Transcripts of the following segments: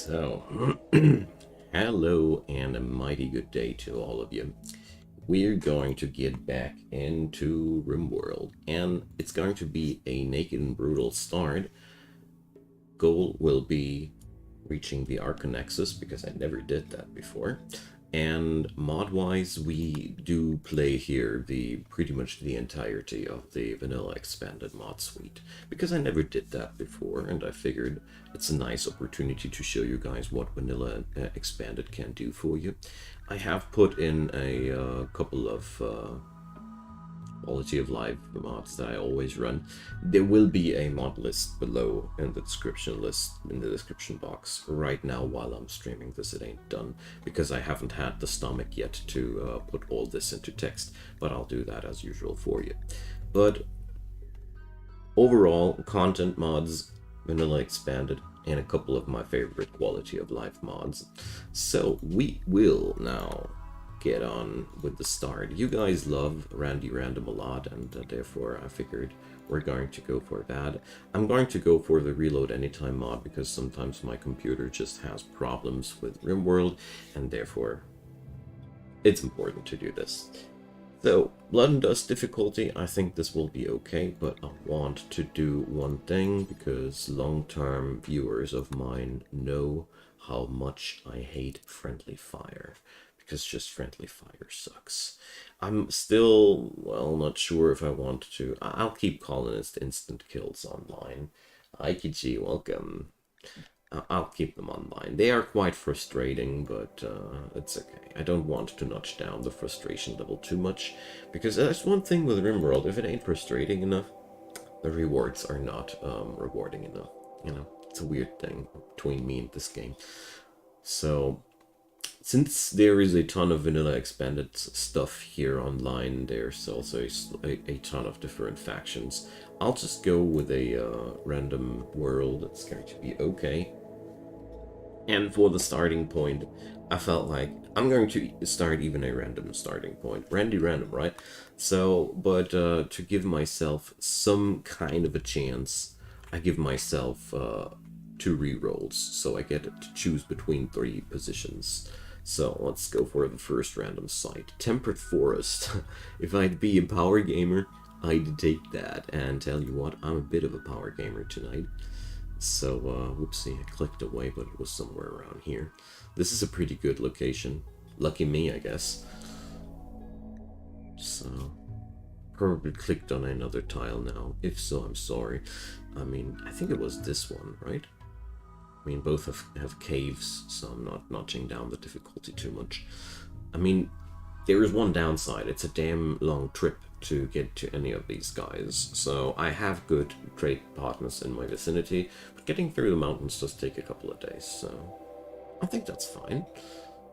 So, hello and a mighty good day to all of you. We're going to get back into Rimworld, and it's going to be a naked and brutal start. Goal will be reaching the Archonexus, because I never did that before. And mod-wise, we do play here pretty much the entirety of the vanilla expanded mod suite, because I never did that before, and I figured it's a nice opportunity to show you guys what vanilla expanded can do for you. I have put in a couple of quality of life mods that I always run. There will be a mod list below in the description box. Right now, while I'm streaming this, it ain't done because I haven't had the stomach yet to put all this into text, but I'll do that as usual for you. But overall, content mods, vanilla expanded, and a couple of my favorite quality of life mods. So we will now get on with the start. You guys love Randy Random a lot, and therefore I figured we're going to go for that. I'm going to go for the reload anytime mod because sometimes my computer just has problems with Rimworld, and therefore it's important to do this. So, Blood and Dust difficulty, I think this will be okay, but I want to do one thing because long-term viewers of mine know how much I hate friendly fire. Because just friendly fire sucks. I'm still, well, not sure if I want to. I'll keep colonist instant kills online. IKG, welcome. I'll keep them online. They are quite frustrating, but it's okay. I don't want to notch down the frustration level too much, because there's one thing with Rimworld: if it ain't frustrating enough, the rewards are not rewarding enough. You know, it's a weird thing between me and this game. So, since there is a ton of vanilla expanded stuff here online, there's also a ton of different factions. I'll just go with a random world. It's going to be okay. And for the starting point, I felt like I'm going to start even a random starting point. Randy Random, right? So, but to give myself some kind of a chance, I give myself 2 rerolls, so I get to choose between 3 positions. So let's go for the first random site. Temperate Forest. If I'd be a power gamer, I'd take that. And tell you what, I'm a bit of a power gamer tonight. So, whoopsie, I clicked away, but it was somewhere around here. This is a pretty good location. Lucky me, I guess. So, probably clicked on another tile now. If so, I'm sorry. I mean, I think it was this one, right? I mean, both have caves, so I'm not notching down the difficulty too much. I mean, there is one downside. It's a damn long trip to get to any of these guys. So I have good trade partners in my vicinity, but getting through the mountains does take a couple of days, so I think that's fine.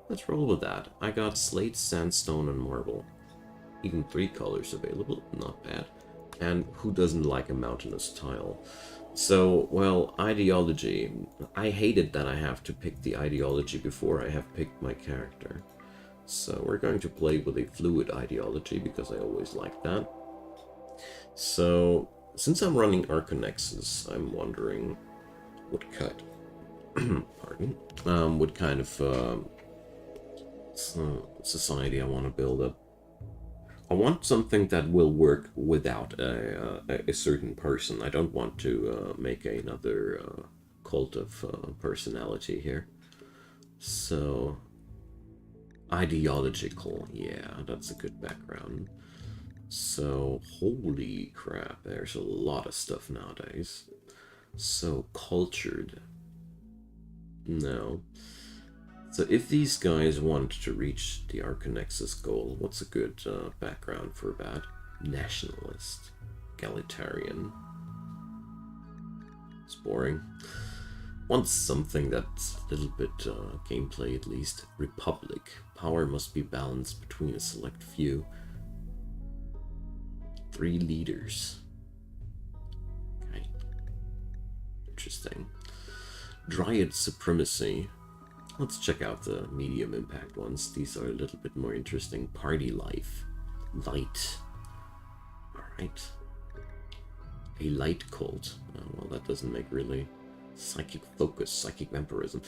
Let's roll with that. I got slate, sandstone, and marble. Even 3 colors available, not bad. And who doesn't like a mountainous tile? So, well, ideology. I hated that I have to pick the ideology before I have picked my character. So we're going to play with a fluid ideology because I always like that. So, since I'm running Archonexus, I'm wondering what kind, pardon, what kind of society I want to build up. I want something that will work without a certain person. I don't want to make another cult of personality here. So, ideological, yeah, that's a good background. So, holy crap, there's a lot of stuff nowadays. So, cultured. No. So if these guys want to reach the Archonexus goal, what's a good background for that? Nationalist. Egalitarian. It's boring. Want something that's a little bit gameplay at least. Republic. Power must be balanced between a select few. 3 leaders. Okay. Interesting. Dryad supremacy. Let's check out the medium impact ones. These are a little bit more interesting. Party life. Light. Alright. A light cult. Oh, well, that doesn't make really Psychic focus, psychic vampirism.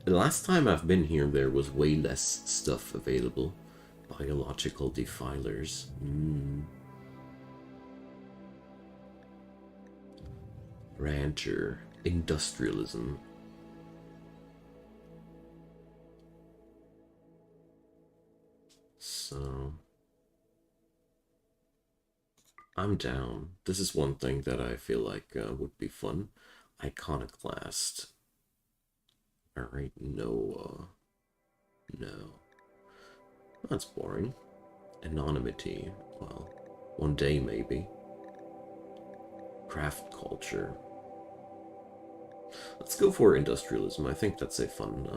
The last time I've been here, there was way less stuff available. Biological defilers. Rancher. Industrialism. So... I'm down. This is one thing that I feel like would be fun. Iconoclast. Alright, no. That's boring. Anonymity. Well, one day maybe. Craft culture. Let's go for industrialism. I think that's a fun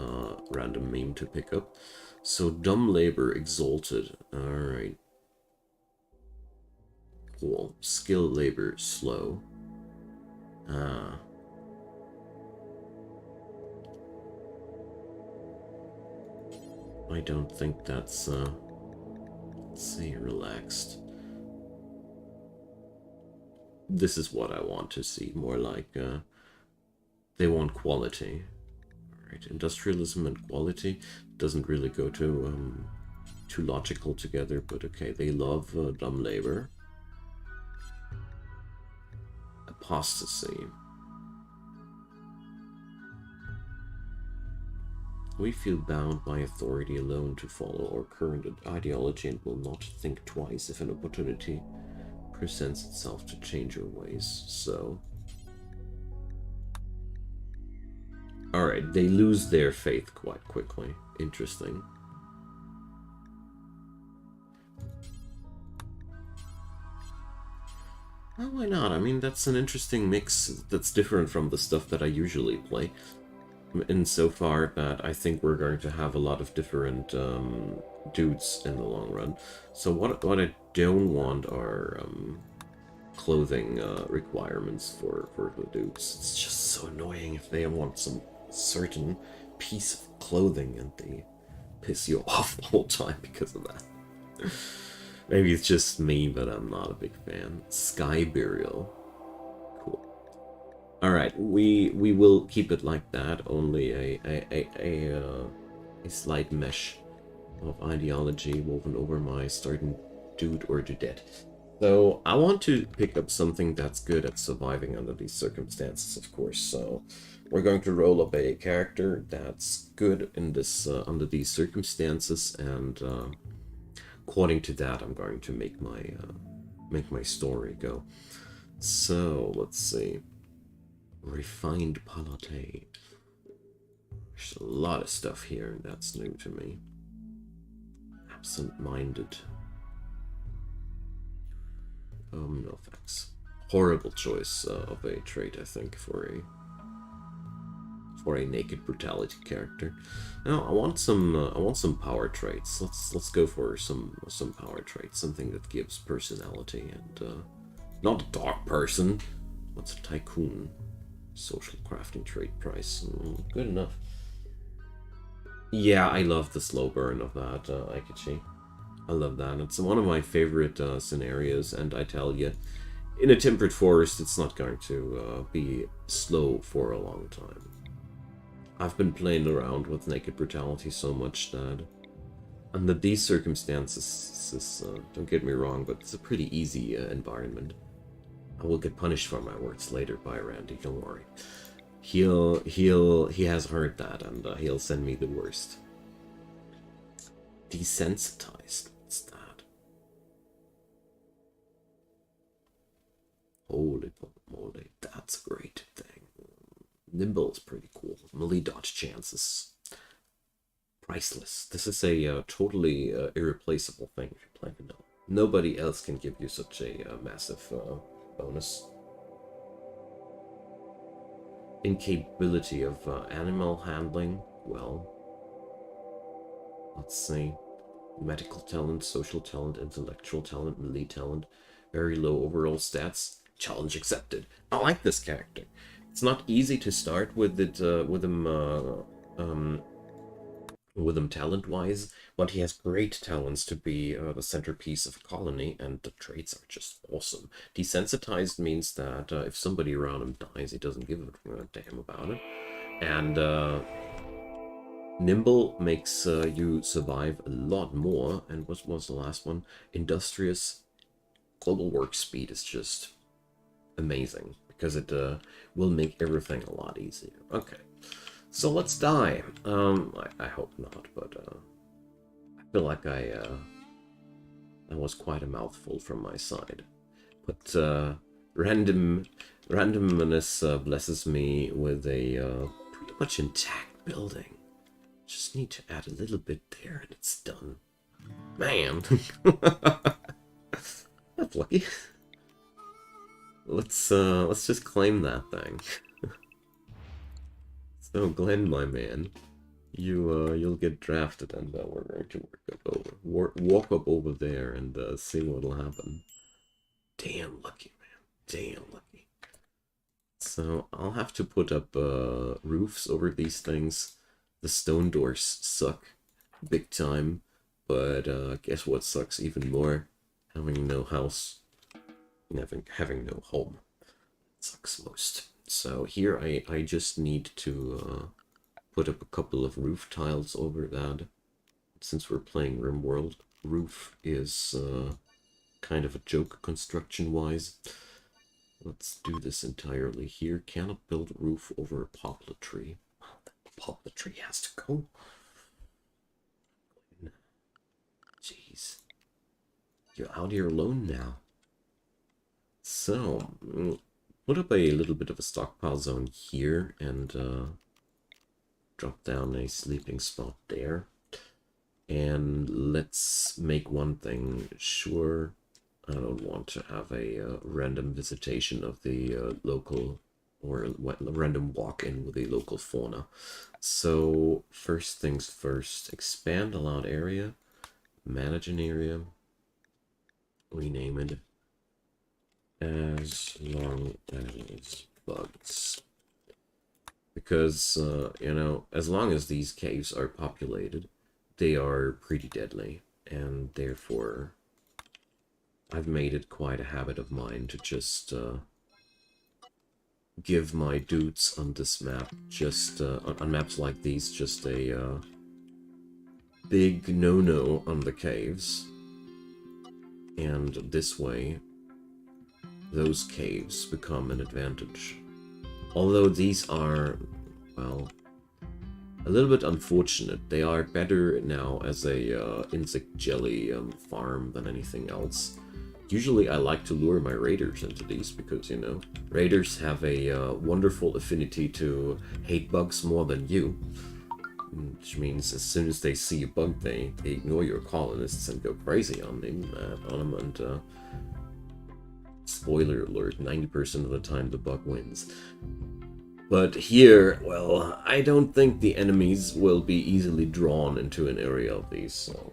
random meme to pick up. So, dumb labor exalted. Alright. Cool. Skilled labor slow. I don't think that's, let's see, relaxed. This is what I want to see, more like, they want quality. Alright, industrialism and quality doesn't really go too logical together, but okay, they love dumb labor. Apostasy. We feel bound by authority alone to follow our current ideology and will not think twice if an opportunity presents itself to change our ways. So... Alright, they lose their faith quite quickly. Interesting. Well, why not? I mean, that's an interesting mix that's different from the stuff that I usually play. Insofar that I think we're going to have a lot of different dudes in the long run. So what I don't want are clothing requirements for the dudes. It's just so annoying if they want some certain piece of clothing and they piss you off the whole time because of that. Maybe it's just me, but I'm not a big fan. Sky Burial. Cool. Alright, we will keep it like that. Only a slight mesh of ideology woven over my starting dude or dudette. So I want to pick up something that's good at surviving under these circumstances, of course. So we're going to roll up a character that's good in this under these circumstances, and according to that, I'm going to make my story go. So let's see. Refined palate. There's a lot of stuff here that's new to me. Absent-minded. No thanks. Horrible choice of a trait, I think, for a naked brutality character. Now I want some power traits. Let's go for some power traits, something that gives personality and not a dark person. What's a tycoon? Social crafting trait price. Good enough. Yeah, I love the slow burn of that Aikichi. I love that. It's one of my favorite scenarios, and I tell you, in a temperate forest, it's not going to be slow for a long time. I've been playing around with naked brutality so much that, under these circumstances, don't get me wrong, but it's a pretty easy environment. I will get punished for my words later by Randy, don't worry. He has heard that, and he'll send me the worst. Desensitized. What's that? Holy moly, that's a great thing. Nimble is pretty cool. Melee dodge chances. Priceless. This is a totally irreplaceable thing if you play vanilla. Nobody else can give you such a massive bonus. Incapability of animal handling. Well, let's see. Medical talent, social talent, intellectual talent, melee talent. Very low overall stats. Challenge accepted. I like this character. It's not easy to start with it with him with him talent-wise, but he has great talents to be the centerpiece of a colony, and the traits are just awesome. Desensitized means that if somebody around him dies, he doesn't give a damn about it. And Nimble makes you survive a lot more. And what was the last one? Industrious. Global work speed is just amazing, because it will make everything a lot easier. Okay, so let's die. I hope not, but I feel like that was quite a mouthful from my side. But randomness blesses me with a pretty much intact building. Just need to add a little bit there, and it's done. Man, that's lucky. Let's just claim that thing. So Glenn, my man, you'll get drafted, and we're going to walk up over there and see what'll happen. Damn lucky, man. Damn lucky. So I'll have to put up roofs over these things. The stone doors suck big time, but guess what sucks even more? Having no house. Having no home sucks most. So here I just need to put up a couple of roof tiles over that. Since we're playing Rimworld, roof is kind of a joke construction-wise. Let's do this entirely here. Cannot build roof over a poplar tree. Well, the poplar tree has to go. Jeez. You're out here alone now. So, put up a little bit of a stockpile zone here, and drop down a sleeping spot there. And let's make one thing sure. I don't want to have a random visitation of the local, or random walk-in with the local fauna. So, first things first, expand allowed area, manage an area, rename it. As long as bugs. Because, you know, as long as these caves are populated, they are pretty deadly. And therefore, I've made it quite a habit of mine to just give my dudes on this map, just on maps like these, just a big no-no on the caves. And this way, those caves become an advantage. Although these are, well, a little bit unfortunate. They are better now as a insect jelly farm than anything else. Usually I like to lure my raiders into these because, you know, raiders have a wonderful affinity to hate bugs more than you. Which means as soon as they see a bug, they ignore your colonists and go crazy on them, and spoiler alert, 90% of the time the bug wins. But here, well, I don't think the enemies will be easily drawn into an area of these, so...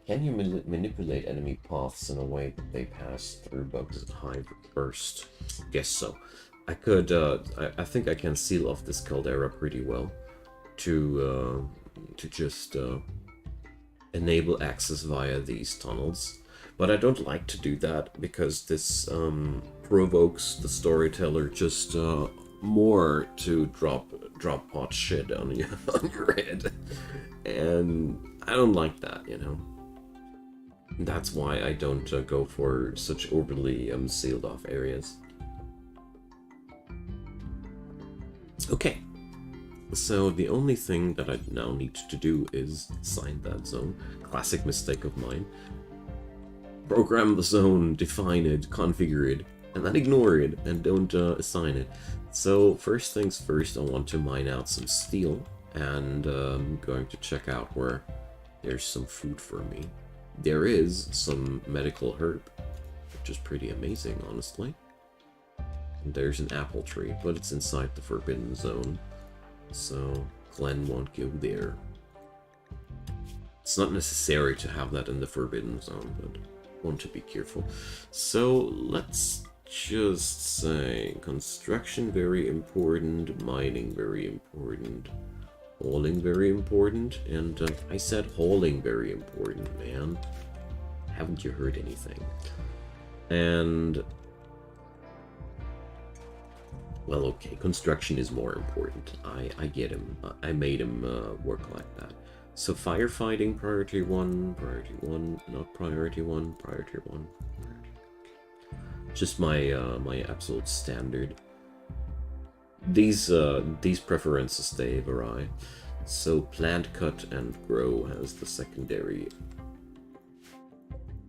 Can you manipulate enemy paths in a way that they pass through bugs at high burst? Guess so. I could, I think I can seal off this caldera pretty well to just enable access via these tunnels. But I don't like to do that because this provokes the storyteller just more to drop pot shit on you on your head, and I don't like that, you know. That's why I don't go for such overly sealed off areas. Okay, so the only thing that I now need to do is assign that zone. Classic mistake of mine. Program the zone, define it, configure it, and then ignore it, and don't assign it. So first things first, I want to mine out some steel, and I'm going to check out where there's some food for me. There is some medical herb, which is pretty amazing, honestly. And there's an apple tree, but it's inside the forbidden zone, so Glenn won't go there. It's not necessary to have that in the forbidden zone, but want to be careful. So let's just say construction very important, mining very important, hauling very important, and I said hauling very important, man. Haven't you heard anything? And well, okay, construction is more important. I get him. I made him work like that. So firefighting, priority 1, not priority 1, priority 1. Just my my absolute standard. These preferences, they vary. So plant cut and grow has the secondary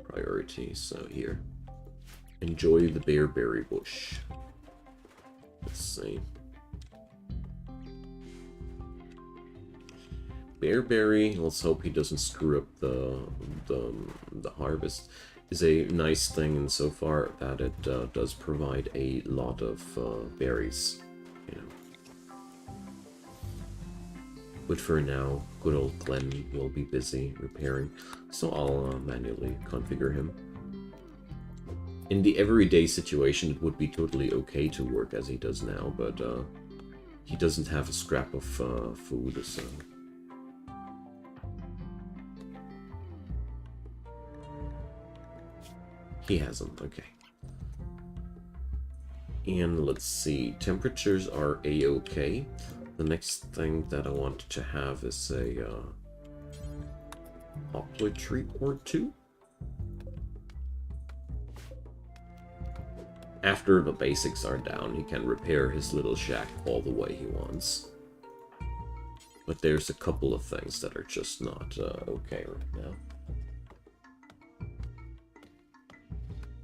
priority. So here, enjoy the bearberry bush. Let's see. Bearberry, let's hope he doesn't screw up the harvest, is a nice thing insofar that it does provide a lot of berries, you know. But for now, good old Glenn will be busy repairing, so I'll manually configure him. In the everyday situation, it would be totally okay to work as he does now, but he doesn't have a scrap of food, so... He hasn't, okay. And let's see, temperatures are a-okay. The next thing that I want to have is a poplar tree or two. After the basics are down, he can repair his little shack all the way he wants. But there's a couple of things that are just not okay right now.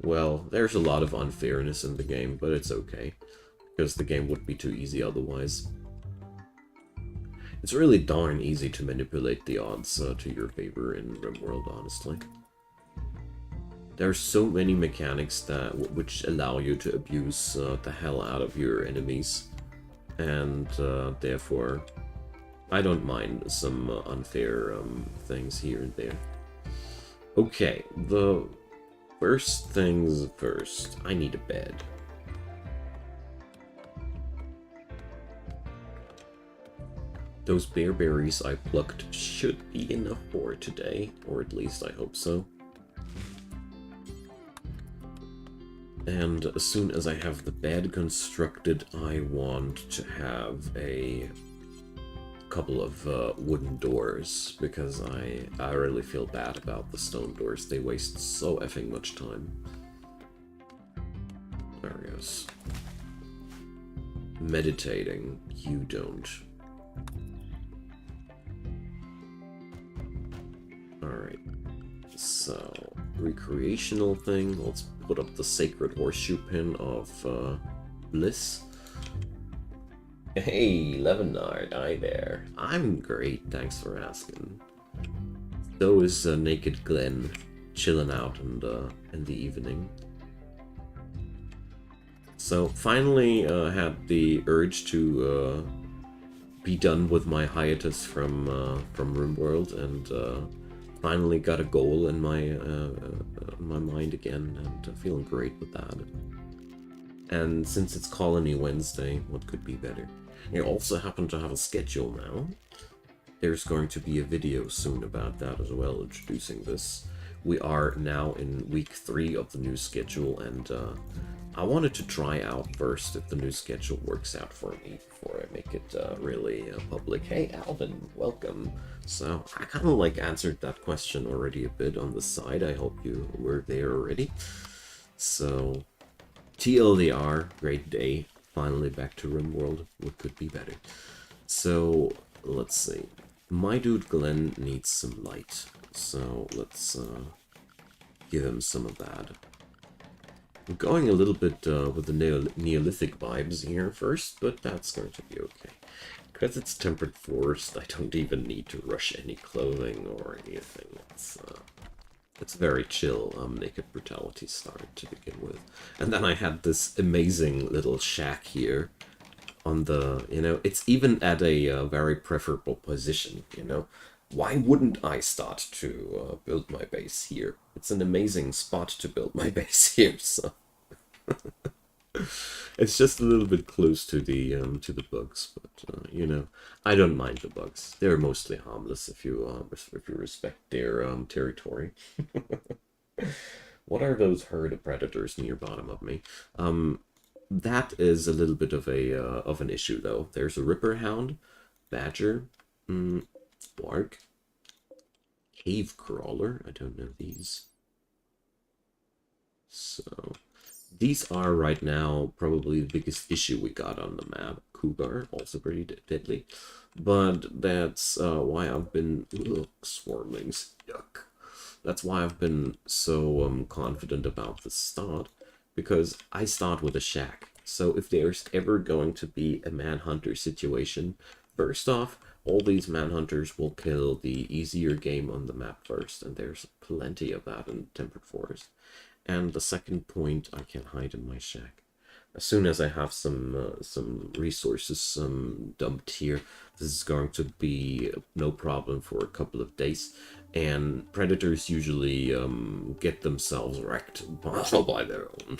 Well, there's a lot of unfairness in the game, but it's okay, because the game would be too easy otherwise. It's really darn easy to manipulate the odds to your favor in Rimworld, honestly. There are so many mechanics that which allow you to abuse the hell out of your enemies, and therefore I don't mind some unfair things here and there. Okay, the first things first, I need a bed. Those bearberries I plucked should be enough for today, or at least I hope so. And as soon as I have the bed constructed, I want to have a couple of wooden doors, because I really feel bad about the stone doors. They waste so effing much time. There he goes. Meditating. You don't. Alright. So, recreational thing. Let's put up the sacred horseshoe pin of bliss. Hey, Levenard, hi there. I'm great, thanks for asking. So is Naked Glenn, chilling out in the evening. So finally had the urge to be done with my hiatus from Rimworld, and finally got a goal in my mind again, and feeling great with that. And since it's Colony Wednesday, what could be better? I also happen to have a schedule now. There's going to be a video soon about that as well, introducing this. We are now in week 3 of the new schedule, and I wanted to try out first if the new schedule works out for me before I make it really public. Hey Alvin, welcome. So I kind of like answered that question already a bit on the side. I hope you were there already. So TLDR, great day. Finally back to Rimworld. What could be better? So let's see. My dude Glenn needs some light. So let's give him some of that. I'm going a little bit with the Neolithic vibes here first, but that's going to be okay. Because it's tempered forest, I don't even need to rush any clothing or anything. It's very chill, Naked Brutality start to begin with. And then I had this amazing little shack here on the, you know, it's even at a very preferable position, you know. Why wouldn't I start to build my base here? It's an amazing spot to build my base here, so... It's just a little bit close to the bugs, but you know, I don't mind the bugs. They're mostly harmless if you respect their territory. What are those herd of predators near bottom of me? That is a little bit of an issue though. There's a ripper hound, badger, bark, cave crawler. I don't know these. So these are right now probably the biggest issue we got on the map. Cougar, also pretty deadly. But that's why I've been... Ugh, swarmlings. Yuck. That's why I've been so confident about the start. Because I start with a shack. So if there's ever going to be a manhunter situation, first off, all these manhunters will kill the easier game on the map first. And there's plenty of that in Tempered Forest. And the second point, I can hide in my shack. As soon as I have some resources dumped here, this is going to be no problem for a couple of days. And predators usually get themselves wrecked by their own.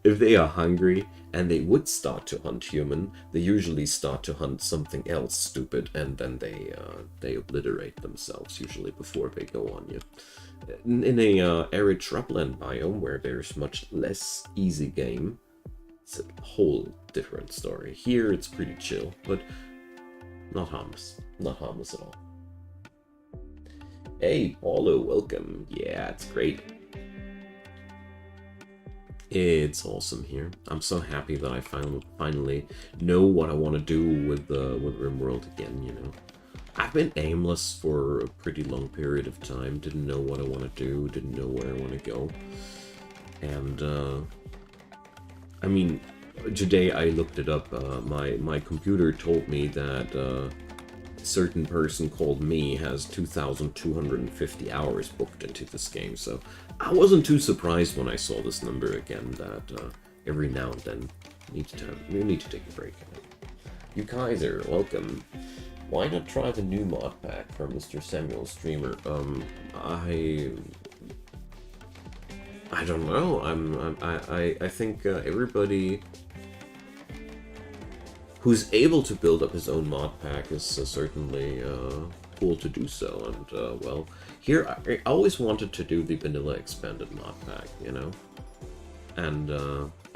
If they are hungry and they would start to hunt human, they usually start to hunt something else stupid, and then they obliterate themselves usually before they go on you. In a arid shrubland biome where there's much less easy game, it's a whole different story. Here it's pretty chill, but not harmless. Not harmless at all. Hey, Paulo, welcome. Yeah, it's great. It's awesome here. I'm so happy that I finally know what I want to do with Rimworld again, you know. I've been aimless for a pretty long period of time. Didn't know what I want to do, didn't know where I want to go. And, I mean, today I looked it up. My computer told me that a certain person called me has 2,250 hours booked into this game. So I wasn't too surprised when I saw this number again, that every now and then we need to take a break. You Kaiser, welcome. Why not try the new mod pack from Mr. Samuel Streamer? I don't know. I think everybody who's able to build up his own mod pack is certainly cool to do so. And well, here I always wanted to do the vanilla expanded mod pack, you know. And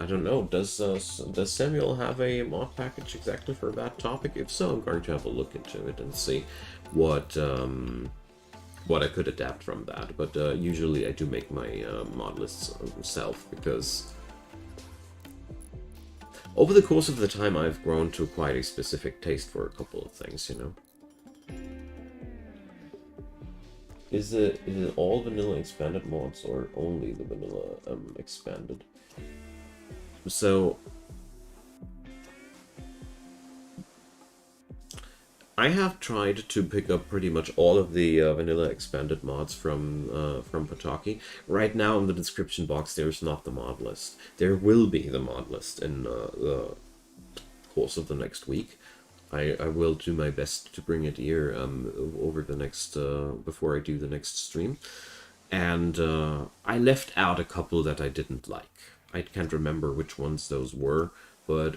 I don't know, does Samuel have a mod package exactly for that topic? If so, I'm going to have a look into it and see what I could adapt from that. But usually I do make my mod lists myself, because over the course of the time I've grown to quite a specific taste for a couple of things, you know. Is it all vanilla expanded mods or only the vanilla expanded? So I have tried to pick up pretty much all of the vanilla expanded mods from Pataki. Right now in the description box there's not the mod list. There will be the mod list in the course of the next week. I will do my best to bring it here over the next before I do the next stream. And I left out a couple that I didn't like. I can't remember which ones those were, but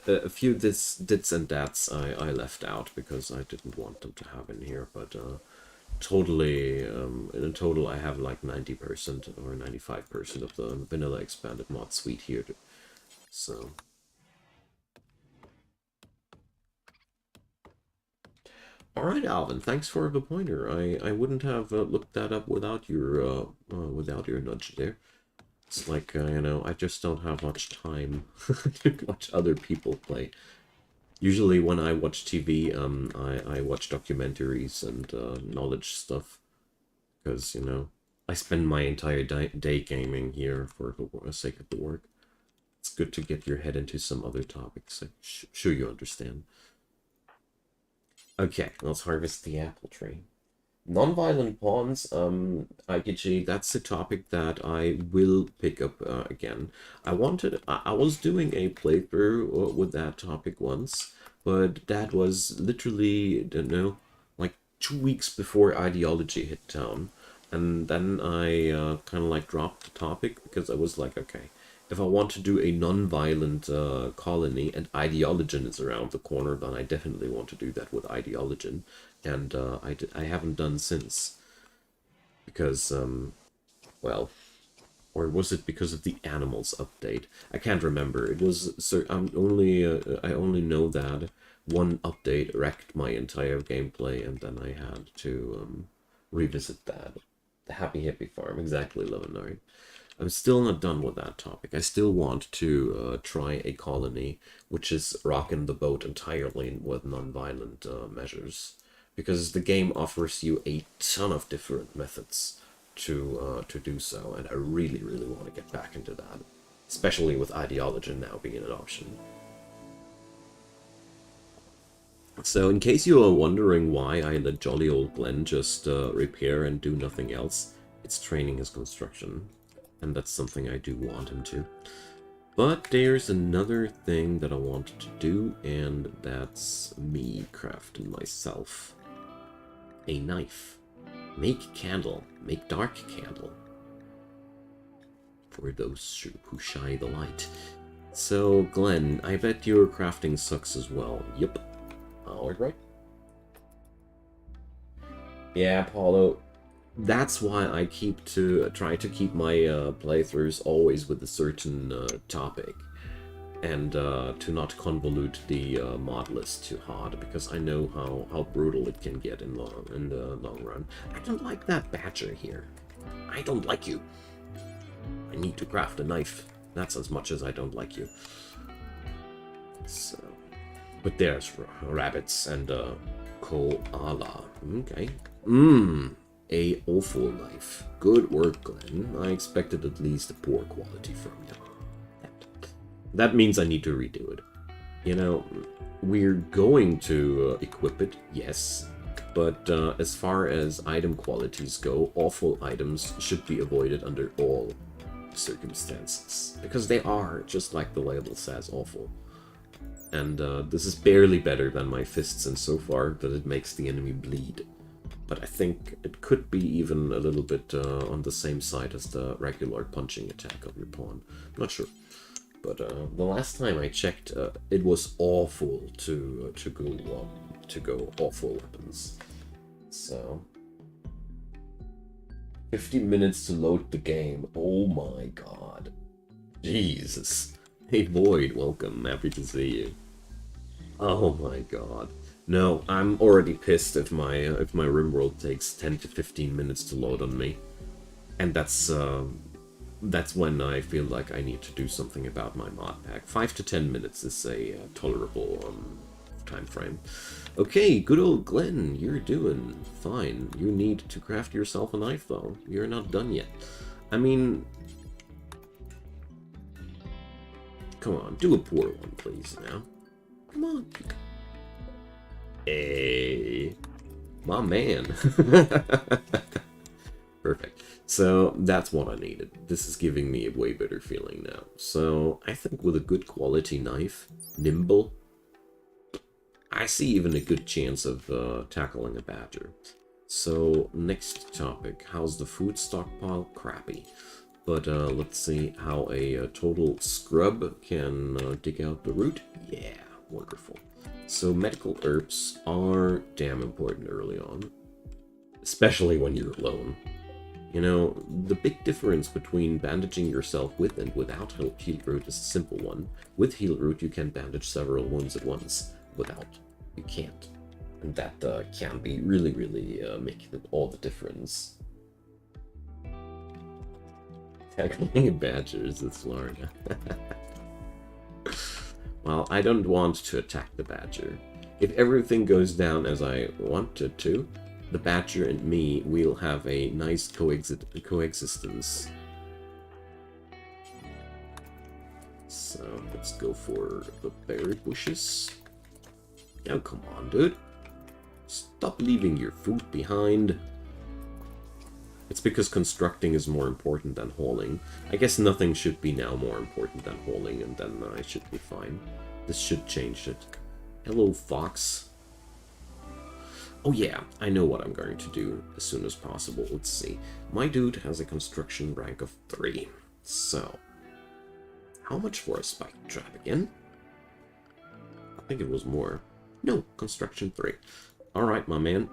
a few dits and dats I left out because I didn't want them to have in here. But totally, in total, I have like 90% or 95% of the vanilla expanded mod suite here. So. Alright, Alvin, thanks for the pointer. I wouldn't have looked that up without your nudge there. It's like, you know, I just don't have much time to watch other people play. Usually when I watch TV, I watch documentaries and knowledge stuff. Because, you know, I spend my entire day gaming here for the sake of the work. It's good to get your head into some other topics. I'm sure you understand. Okay, let's harvest the apple tree. Non-violent pawns, IGG, that's the topic that I will pick up again. I was doing a playthrough with that topic once, but that was literally, I don't know, like 2 weeks before Ideology hit town. And then I kind of like dropped the topic because I was like, okay, If I want to do a non-violent colony and Ideologen is around the corner, then I definitely want to do that with Ideologen. And I haven't done since. Because, well, or was it because of the animals update? I can't remember. It was, I only know that one update wrecked my entire gameplay, and then I had to revisit that. The Happy Hippie Farm, exactly, Leonard. I'm still not done with that topic. I still want to try a colony which is rocking the boat entirely with non-violent measures, because the game offers you a ton of different methods to do so, and I really, really want to get back into that, especially with Ideologen now being an option. So, in case you are wondering why I let jolly old Glenn just repair and do nothing else, it's training his construction. And that's something I do want him to. But there's another thing that I wanted to do, and that's me crafting myself a knife. Make candle. Make dark candle. For those who shy the light. So, Glenn, I bet your crafting sucks as well. Yep. Alright. Yeah, Paulo. That's why I try to keep my playthroughs always with a certain topic, and to not convolute the mod list too hard, because I know how brutal it can get in the long run. I don't like that badger here. I don't like you. I need to craft a knife. That's as much as I don't like you. So, but there's rabbits and koala. Okay. A awful knife. Good work, Glenn. I expected at least a poor quality from you. That means I need to redo it. You know, we're going to equip it, yes. But as far as item qualities go, awful items should be avoided under all circumstances. Because they are, just like the label says, awful. And this is barely better than my fists, and so far that it makes the enemy bleed. But I think it could be even a little bit on the same side as the regular punching attack of your pawn. I'm not sure. But the last time I checked, it was awful to go awful weapons. So 15 minutes to load the game. Oh my god. Jesus. Hey Void, welcome. Happy to see you. Oh my god. No, I'm already pissed if my Rimworld takes 10 to 15 minutes to load on me, and that's when I feel like I need to do something about my mod pack. 5 to 10 minutes is a tolerable time frame. Okay, good old Glenn, you're doing fine. You need to craft yourself a knife though. You're not done yet. I mean, come on, do a poor one, please. Now, come on. Hey, my man. Perfect. So that's what I needed. This is giving me a way better feeling now. So I think with a good quality knife, nimble, I see even a good chance of tackling a badger. So next topic, how's the food stockpile? Crappy. But let's see how a total scrub can dig out the root. Yeah, wonderful. So medical herbs are damn important early on, especially when you're alone. You know, the big difference between bandaging yourself with and without heal root is a simple one. With heal root, you can bandage several wounds at once. Without, you can't. And that can be really, really making all the difference. Tackling badgers in Florida. Well, I don't want to attack the badger. If everything goes down as I want it to, the badger and me will have a nice coexistence. So let's go for the berry bushes. Oh, come on, dude. Stop leaving your food behind. It's because constructing is more important than hauling. I guess nothing should be now more important than hauling, and then I should be fine. This should change it. Hello, fox. Oh yeah, I know what I'm going to do as soon as possible. Let's see. My dude has a construction rank of 3. So, How much for a spike trap again? I think it was more. No, construction 3. Alright, my man.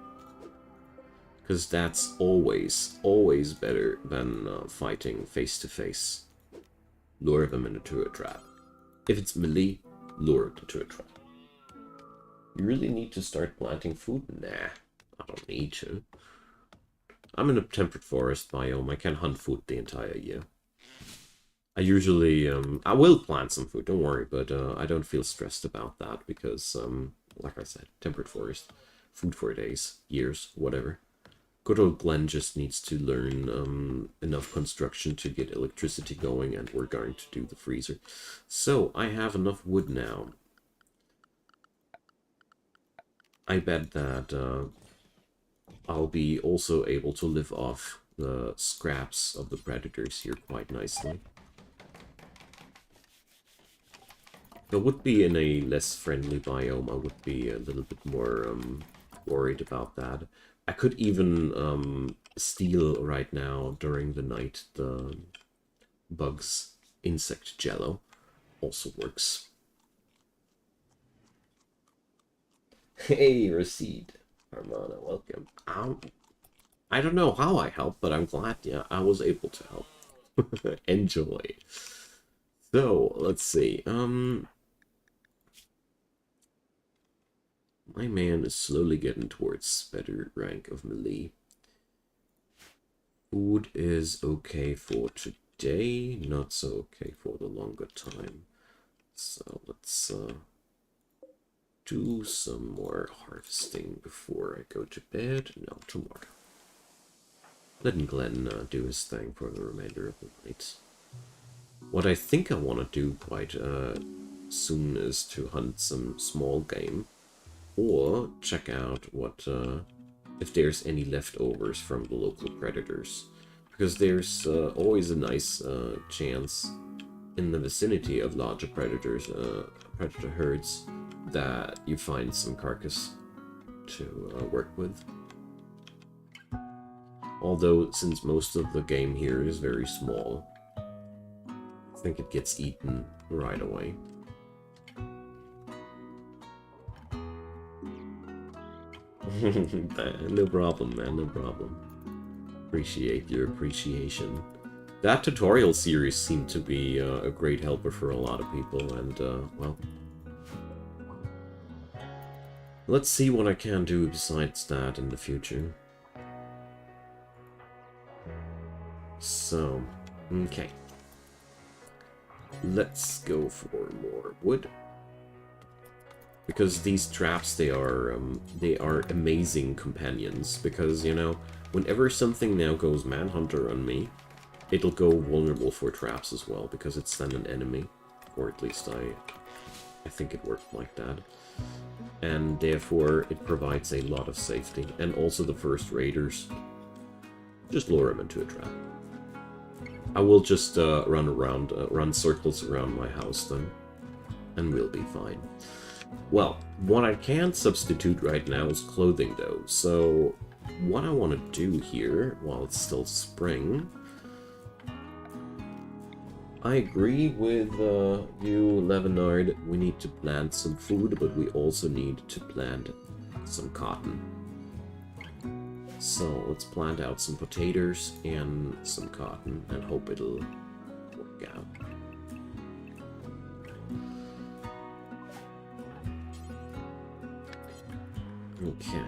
Because that's always, always better than fighting face to face. Lure them into a trap. If it's melee, lure it into a trap. You really need to start planting food? Nah, I don't need to. I'm in a temperate forest biome. I can hunt food the entire year. I usually, I will plant some food, don't worry, but I don't feel stressed about that because, like I said, temperate forest, food for days, years, whatever. Good old Glenn just needs to learn enough construction to get electricity going, and we're going to do the freezer. So, I have enough wood now. I bet that I'll be also able to live off the scraps of the predators here quite nicely. If I would be in a less friendly biome, I would be a little bit more worried about that. I could even steal right now during the night the bugs insect jello. Also works. Hey, Recede. Armana, welcome. I don't know how I helped, but I'm glad, yeah, I was able to help. Enjoy. So, let's see. My man is slowly getting towards better rank of melee. Food is okay for today, not so okay for the longer time. So let's do some more harvesting before I go to bed. No, tomorrow. Letting Glenn do his thing for the remainder of the night. What I think I want to do quite soon is to hunt some small game. Or check out what if there's any leftovers from the local predators. Because there's always a nice chance in the vicinity of larger predators, predator herds, that you find some carcass to work with. Although, since most of the game here is very small, I think it gets eaten right away. No problem, man, no problem. Appreciate your appreciation. That tutorial series seemed to be a great helper for a lot of people, and, well... let's see what I can do besides that in the future. So, okay. Let's go for more wood. Because these traps, they are amazing companions. Because, you know, whenever something now goes Manhunter on me, it'll go vulnerable for traps as well, because it's then an enemy. Or at least I think it worked like that. And therefore, it provides a lot of safety. And also the first raiders, just lure them into a trap. I will just run circles around my house then, and we'll be fine. Well, what I can't substitute right now is clothing, though. So, what I want to do here, while it's still spring... I agree with you, Levenard. We need to plant some food, but we also need to plant some cotton. So, let's plant out some potatoes and some cotton, and hope it'll work out. Okay.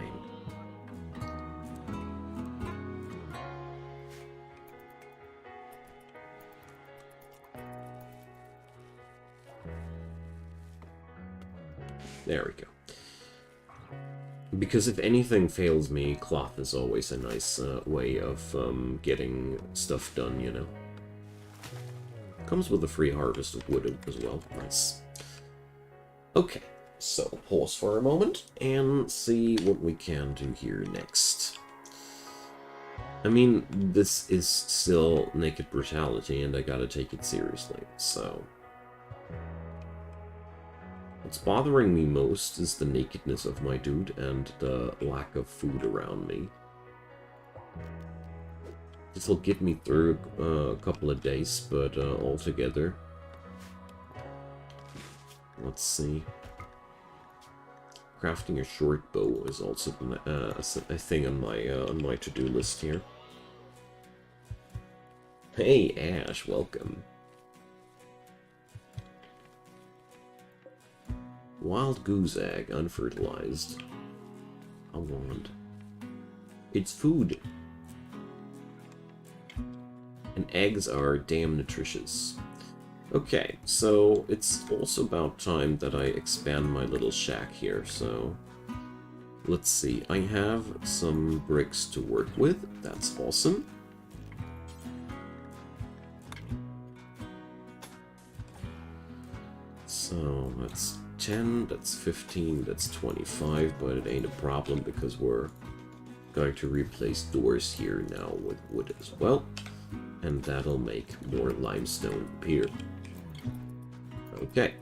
There we go. Because if anything fails me, cloth is always a nice way of getting stuff done, you know. Comes with a free harvest of wood as well. Nice. Okay. So, pause for a moment and see what we can do here next. I mean, this is still naked brutality, and I gotta take it seriously, so... What's bothering me most is the nakedness of my dude and the lack of food around me. This will get me through a couple of days, but altogether, Let's see. Crafting a short bow is also a thing on my to-do list here. Hey Ash, welcome. Wild goose egg, unfertilized. I want. It's food. And eggs are damn nutritious. Okay, so it's also about time that I expand my little shack here, so... Let's see, I have some bricks to work with, that's awesome. So, that's 10, that's 15, that's 25, but it ain't a problem because we're going to replace doors here now with wood as well. And that'll make more limestone appear. Okay.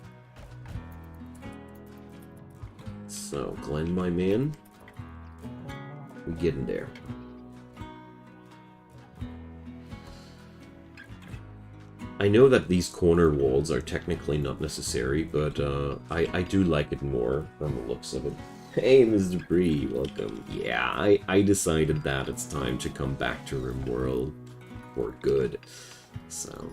So, Glenn, my man, we're getting there. I know that these corner walls are technically not necessary, but I do like it more from the looks of it. Hey, Mr. Bree, welcome. Yeah, I decided that it's time to come back to Rimworld for good. So...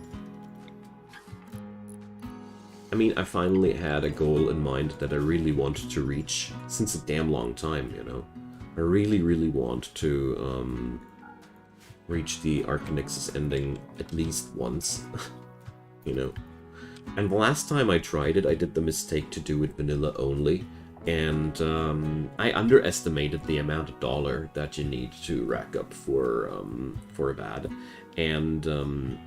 I mean, I finally had a goal in mind that I really wanted to reach since a damn long time, you know? I really want to reach the Archonexus ending at least once, you know? And the last time I tried it, I did the mistake to do it vanilla only, and I underestimated the amount of dollar that you need to rack up for a VAD, and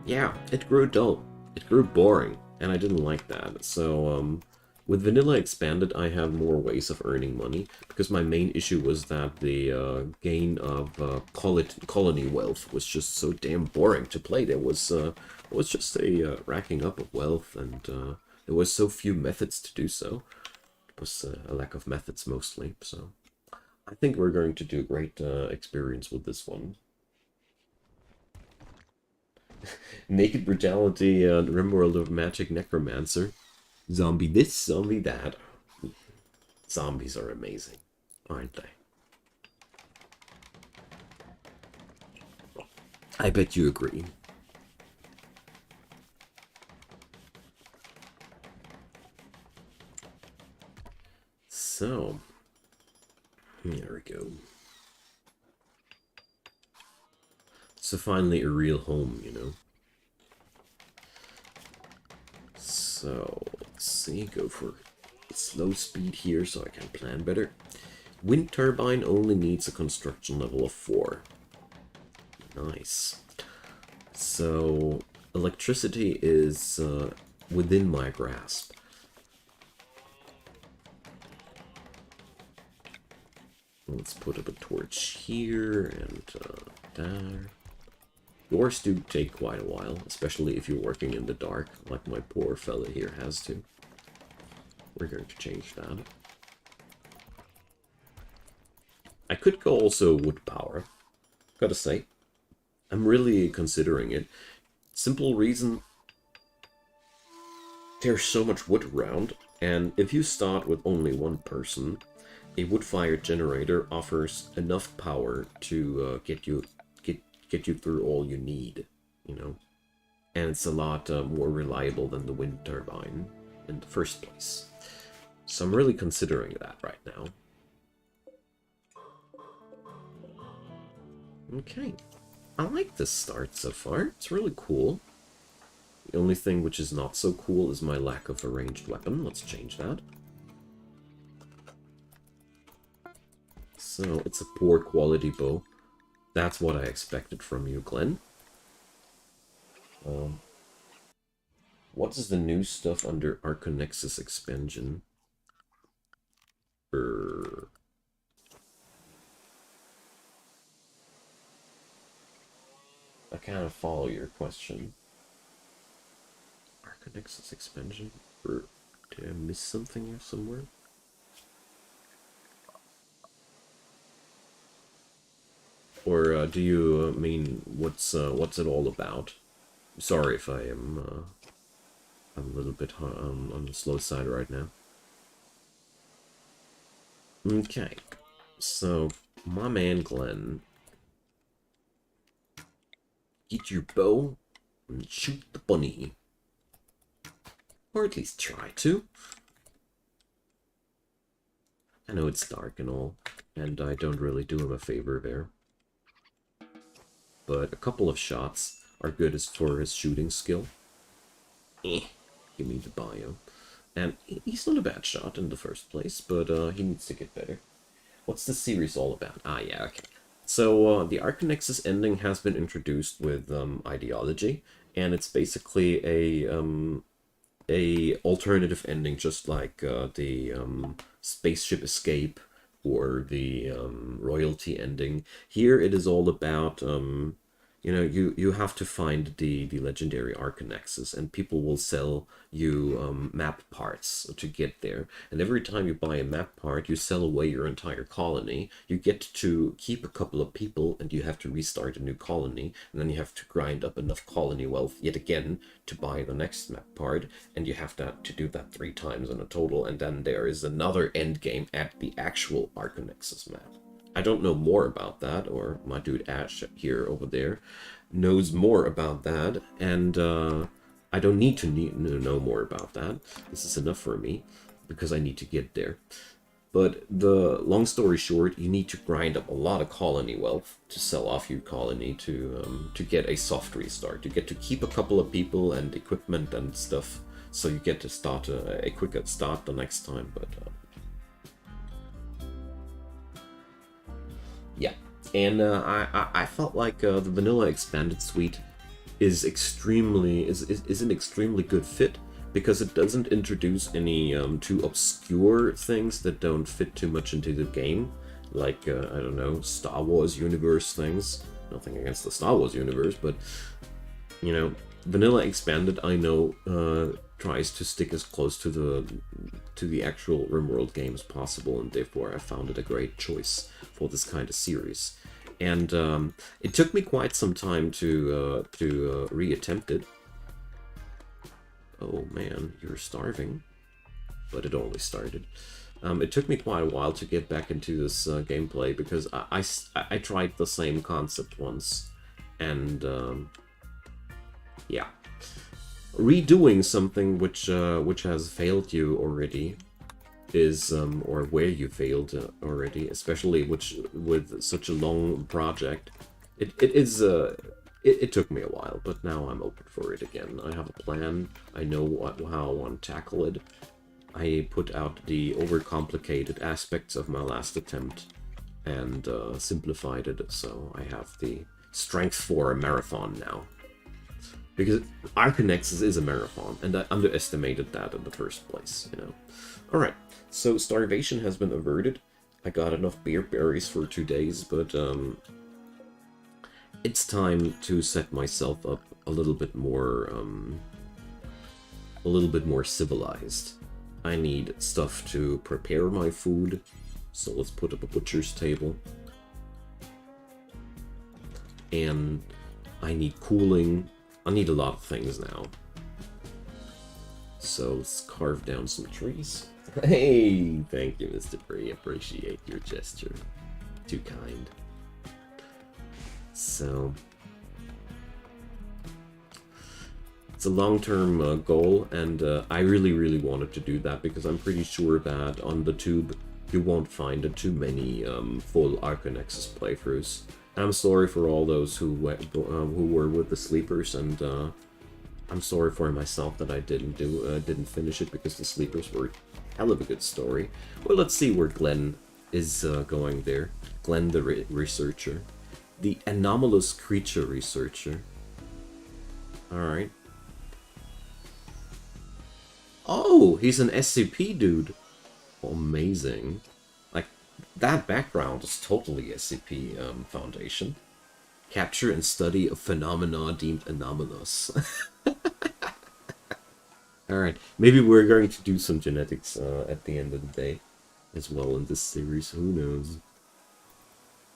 yeah, it grew dull. It grew boring. And I didn't like that. So, with Vanilla Expanded, I have more ways of earning money, because my main issue was that the gain of colony wealth was just so damn boring to play. There was just a racking up of wealth, and there was so few methods to do so. It was a lack of methods mostly, so I think we're going to do a great experience with this one. Naked Brutality, Rimworld of Magic Necromancer. Zombie this, zombie that. Zombies are amazing, aren't they? I bet you agree. So, there we go. So finally a real home, you know. So, let's see, go for slow speed here so I can plan better. Wind turbine only needs a construction level of 4. Nice. So, electricity is within my grasp. Let's put up a torch here and there. Doors do take quite a while, especially if you're working in the dark, like my poor fella here has to. We're going to change that. I could go also wood power, gotta say. I'm really considering it. Simple reason, there's so much wood around, and if you start with only one person, a wood-fired generator offers enough power to get you through all you need, you know, and it's a lot more reliable than the wind turbine in the first place. So I'm really considering that right now. Okay, I like this start so far. It's really cool. The only thing which is not so cool is my lack of a ranged weapon. Let's change that. So it's a poor quality bow. That's what I expected from you, Glenn. What is the new stuff under Archonexus expansion? I kind of follow your question. Archonexus expansion? Did I miss something here somewhere? Or do you mean what's it all about? Sorry if I am I'm a little bit on the slow side right now. Okay, so my man Glenn, get your bow and shoot the bunny. Or at least try to. I know it's dark and all, and I don't really do him a favor there. But a couple of shots are good as for his shooting skill. Give me the bio. And he's not a bad shot in the first place, but he needs to get better. What's the series all about? Ah, yeah, okay. So the Archonexus ending has been introduced with Ideology, and it's basically a alternative ending, just like the spaceship escape or the royalty ending. Here it is all about you know, you have to find the legendary Archonexus, and people will sell you map parts to get there. And every time you buy a map part, you sell away your entire colony. You get to keep a couple of people, and you have to restart a new colony. And then you have to grind up enough colony wealth yet again to buy the next map part. And you have to do that 3 times in a total. And then there is another end game at the actual Archonexus map. I don't know more about that, or my dude Ash here over there knows more about that, and I don't need to know more about that. This is enough for me, because I need to get there. But the long story short, you need to grind up a lot of colony wealth to sell off your colony to get a soft restart. You get to keep a couple of people and equipment and stuff, so you get to start a quicker start the next time, but... yeah, and I felt like the vanilla expanded suite is an extremely good fit, because it doesn't introduce any too obscure things that don't fit too much into the game, like I don't know, Star Wars universe things. Nothing against the Star Wars universe, but you know, vanilla expanded, I know, tries to stick as close to the actual Rimworld game as possible, and therefore I found it a great choice for this kind of series. And it took me quite some time to re-attempt it. Oh man, you're starving. But it only started. It took me quite a while to get back into this gameplay, because I tried the same concept once, and yeah. Redoing something which has failed you already is or where you failed already, especially with such a long project, it took me a while, but now I'm open for it again. I have a plan. I know how I want to tackle it. I put out the overcomplicated aspects of my last attempt and simplified it, so I have the strength for a marathon now. Because Archonexus is a marathon, and I underestimated that in the first place, you know. Alright, so starvation has been averted. I got enough beer berries for 2 days, but it's time to set myself up a little bit more civilized. I need stuff to prepare my food, so let's put up a butcher's table. And I need cooling. I need a lot of things now. So let's carve down some trees. Hey, thank you, Mr. Bree. Appreciate your gesture. Too kind. So it's a long-term goal, and I really wanted to do that, because I'm pretty sure that on the tube you won't find too many full Archonexus playthroughs. I'm sorry for all those who were with the sleepers, and I'm sorry for myself that I didn't finish it, because the sleepers were a hell of a good story. Well, let's see where Glenn is going there. Glenn the researcher, the anomalous creature researcher. All right. Oh, he's an SCP dude. Amazing. That background is totally SCP Foundation. Capture and study of phenomena deemed anomalous. Alright, maybe we're going to do some genetics at the end of the day as well in this series, who knows?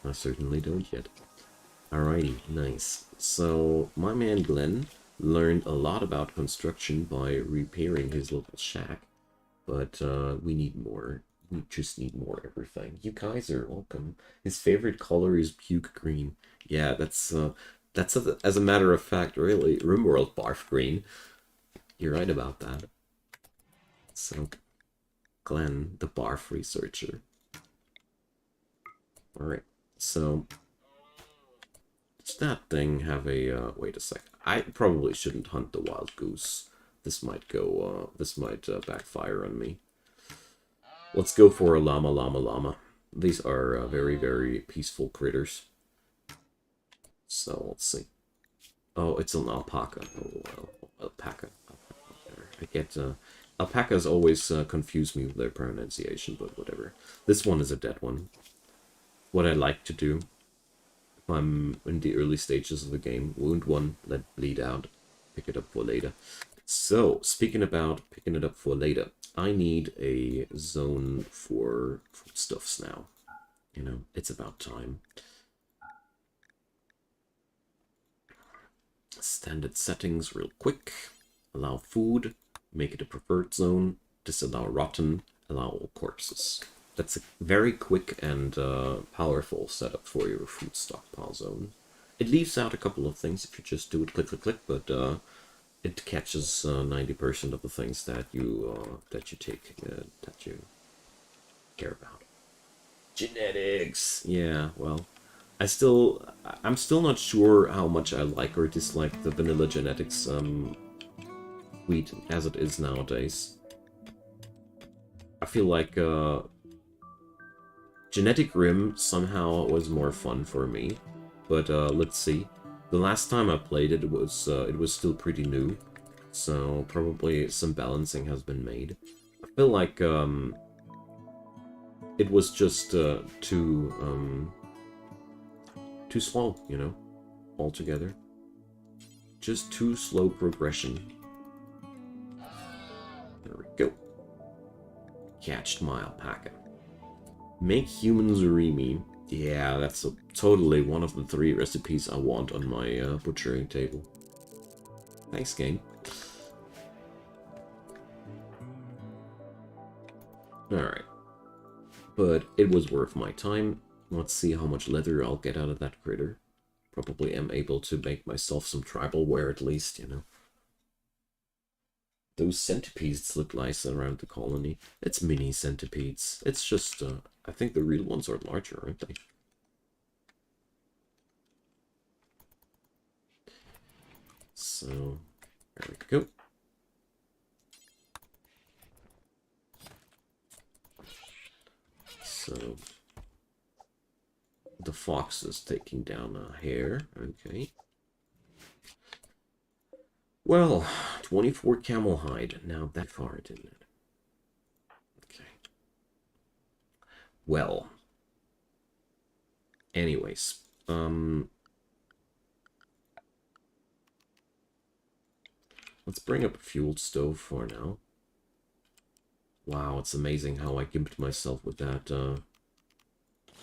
I certainly don't yet. Alrighty, nice. So, my man Glenn learned a lot about construction by repairing his little shack, but we need more. We just need more everything. You guys are welcome. His favorite color is puke green. Yeah, that's as a matter of fact, really, Rimworld barf green. You're right about that. So, Glenn, the barf researcher. Alright, so does that thing have a, wait a sec. I probably shouldn't hunt the wild goose. This might go, this might backfire on me. Let's go for a llama, llama, llama. These are very, very peaceful critters. So, let's see. Oh, it's an alpaca. Oh, well, alpaca. I get, alpacas always confuse me with their pronunciation, but whatever. This one is a dead one. What I like to do, if I'm in the early stages of the game, wound one, let bleed out, pick it up for later. So, speaking about picking it up for later, I need a zone for foodstuffs now. You know, it's about time. Standard settings real quick. Allow food, make it a preferred zone, disallow rotten, allow all corpses. That's a very quick and powerful setup for your food stockpile zone. It leaves out a couple of things if you just do it click, click, click, but it catches 90% of the things that you take that you care about. Genetics, yeah. Well, I'm still not sure how much I like or dislike the vanilla genetics wheat as it is nowadays. I feel like Genetic Rim somehow was more fun for me, but let's see. The last time I played it, it was still pretty new, so probably some balancing has been made. I feel like it was just too slow, you know, altogether. Just too slow progression. There we go. Catched my alpaca. Make human zurimi. Yeah, that's totally one of the 3 recipes I want on my butchering table. Thanks, game. Alright. But it was worth my time. Let's see how much leather I'll get out of that critter. Probably am able to make myself some tribal wear at least, you know. Those centipedes look nice around the colony. It's mini centipedes. It's just, I think the real ones are larger, aren't they? So, there we go. So, the fox is taking down a hare. Okay. Well, 24 camel hide. Now that far, didn't it? Okay. Well. Anyways. Let's bring up a fuel stove for now. Wow, it's amazing how I gimped myself with that,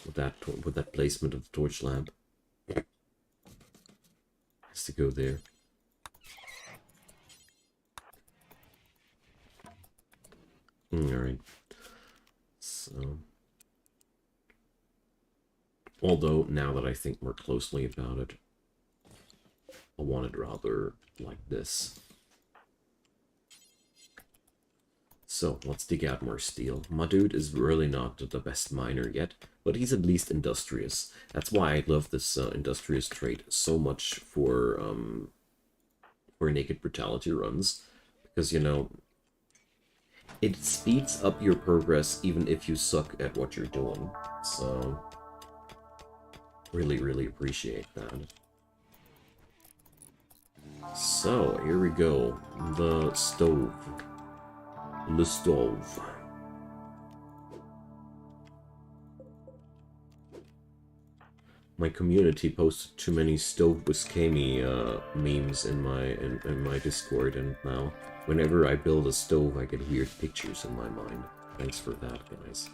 with that placement of the torch lamp. Has to go there. Alright. So... although, now that I think more closely about it, I want it rather like this. So, let's dig out more steel. My dude is really not the best miner yet, but he's at least industrious. That's why I love this industrious trait so much for Naked Brutality runs. Because, you know, it speeds up your progress even if you suck at what you're doing. So, really, really appreciate that. So, here we go. The stove. The stove. My community posted too many stove Buscemi memes in my Discord, and now whenever I build a stove, I get weird pictures in my mind. Thanks for that, guys.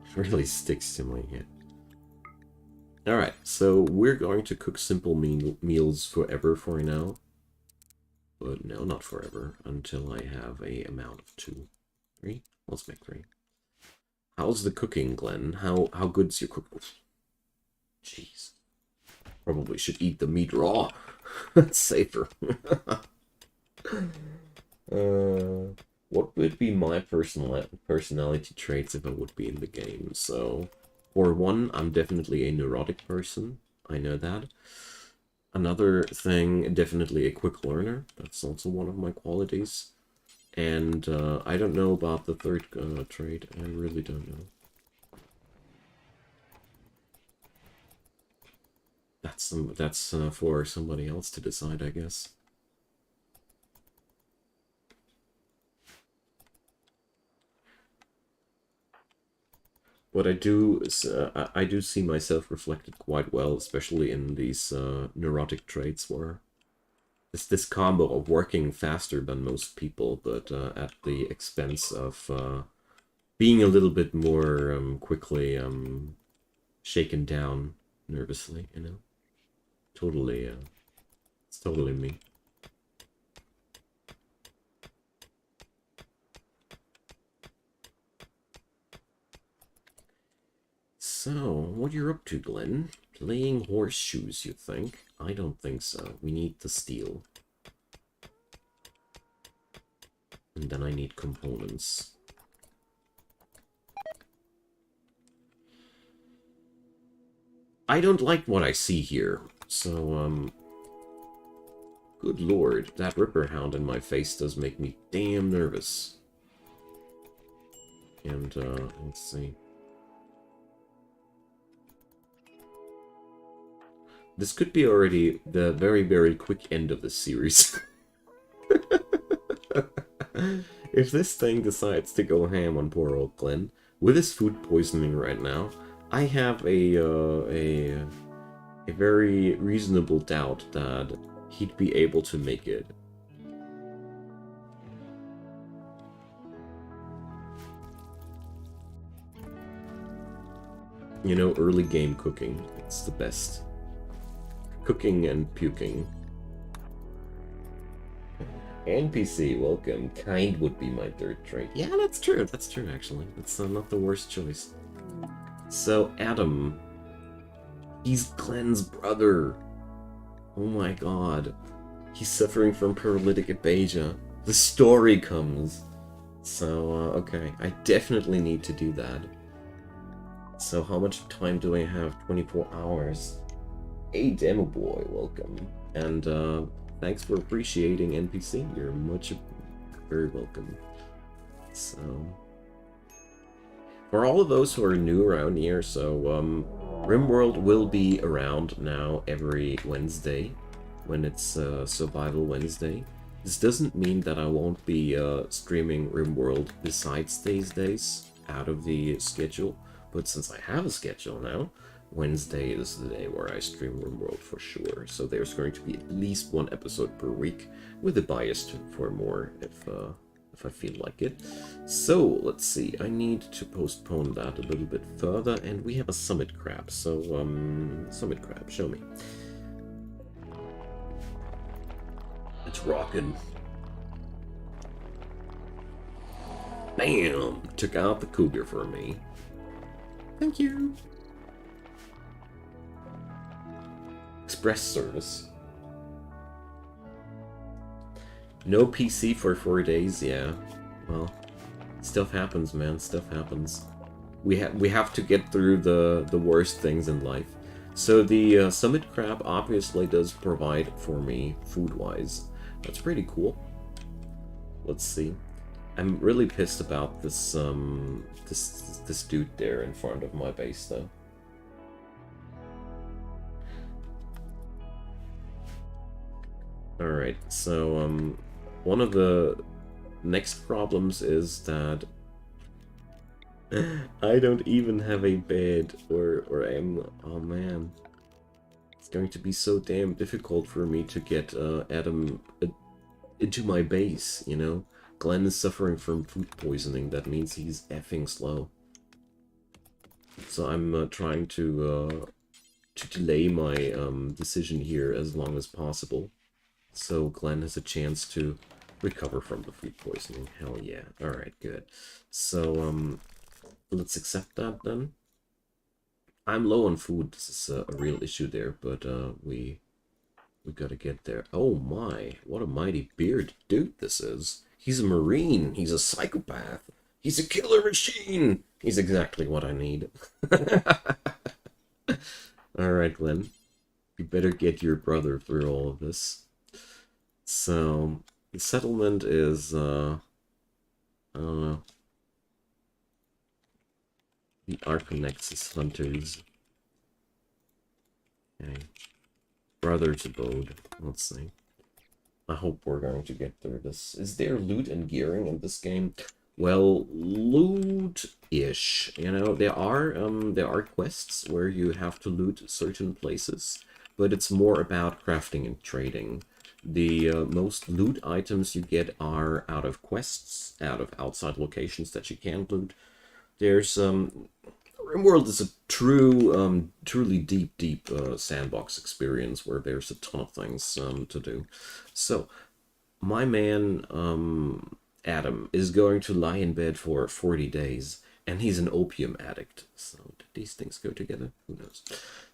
It really sticks to my head. Alright, so we're going to cook simple meals forever for now. But no, not forever, until I have a amount of 2. 3? Let's make 3. How's the cooking, Glenn? How good's your cooking? Jeez. Probably should eat the meat raw. That's safer. What would be my personality traits if I would be in the game? So, for one, I'm definitely a neurotic person. I know that. Another thing, definitely a quick learner. That's also one of my qualities. And I don't know about the third trait. I really don't know. That's for somebody else to decide, I guess. What I do is I do see myself reflected quite well, especially in these neurotic traits where it's this combo of working faster than most people, but at the expense of being a little bit more quickly shaken down nervously, you know? Totally, it's totally me. So, what you're up to, Glenn? Playing horseshoes, you think? I don't think so. We need the steel. And then I need components. I don't like what I see here. So, good lord, that Ripper Hound in my face does make me damn nervous. And, let's see. This could be already the very, very quick end of the series. If this thing decides to go ham on poor old Glenn, with his food poisoning right now, I have a very reasonable doubt that he'd be able to make it. You know, early game cooking, it's the best. Cooking and puking. NPC, welcome. Kind would be my third trait. Yeah, that's true. That's true, actually. That's not the worst choice. So, Adam. He's Glenn's brother. Oh my god. He's suffering from paralytic aphasia. The story comes. So, okay. I definitely need to do that. So, how much time do I have? 24 hours. Hey, Demo Boy, welcome. And, thanks for appreciating NPC. You're very welcome. So, for all of those who are new around here, so Rimworld will be around now every Wednesday when it's Survival Wednesday. This doesn't mean that I won't be streaming Rimworld besides these days out of the schedule, but since I have a schedule now, Wednesday is the day where I stream Rimworld for sure. So there's going to be at least one episode per week, with a bias for more if I feel like it. So let's see. I need to postpone that a little bit further, and we have a summit crab. So summit crab, show me. It's rocking. Bam! Took out the cougar for me. Thank you. Express service. No PC for 4 days, yeah. Well, stuff happens, man. Stuff happens. We have to get through the worst things in life. So the summit crab obviously does provide for me food-wise. That's pretty cool. Let's see. I'm really pissed about this this dude there in front of my base, though. Alright, so, one of the next problems is that I don't even have a bed, or I'm... Oh man. It's going to be so damn difficult for me to get Adam into my base, you know? Glenn is suffering from food poisoning, that means he's effing slow. So I'm trying to delay my decision here as long as possible, so Glenn has a chance to recover from the food poisoning. Hell yeah. Alright, good. So, let's accept that then. I'm low on food. This is a real issue there, but we gotta get there. Oh my, what a mighty bearded dude this is. He's a Marine. He's a psychopath. He's a killer machine. He's exactly what I need. Alright, Glenn. You better get your brother through all of this. So, the settlement is, I don't know. The Archonexus hunters. Okay. Brother's abode. Let's see. I hope we're going to get through this. Is there loot and gearing in this game? Well, loot-ish. You know, there are quests where you have to loot certain places, but it's more about crafting and trading. The most loot items you get are out of quests, out of outside locations that you can loot. There's Rimworld is a truly deep sandbox experience where there's a ton of things to do. So, my man Adam is going to lie in bed for 40 days, and he's an opium addict. So, did these things go together? Who knows?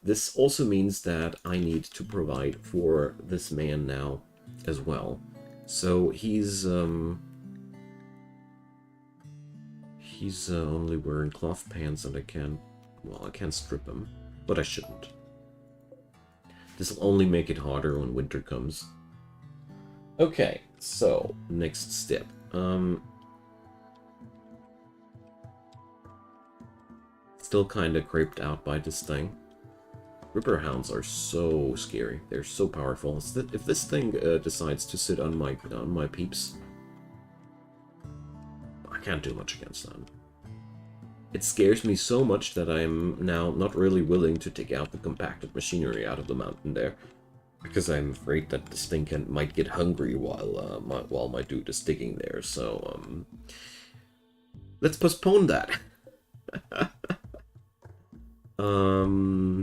This also means that I need to provide for this man now as well. So, he's only wearing cloth pants, and I can't strip him, but I shouldn't. This will only make it harder when winter comes. Okay, so, next step. Still kinda creeped out by this thing. Ripper hounds are so scary. They're so powerful. If this thing decides to sit on my peeps, I can't do much against that. It scares me so much that I'm now not really willing to take out the compacted machinery out of the mountain there, because I'm afraid that this thing might get hungry while my dude is digging there. So let's postpone that.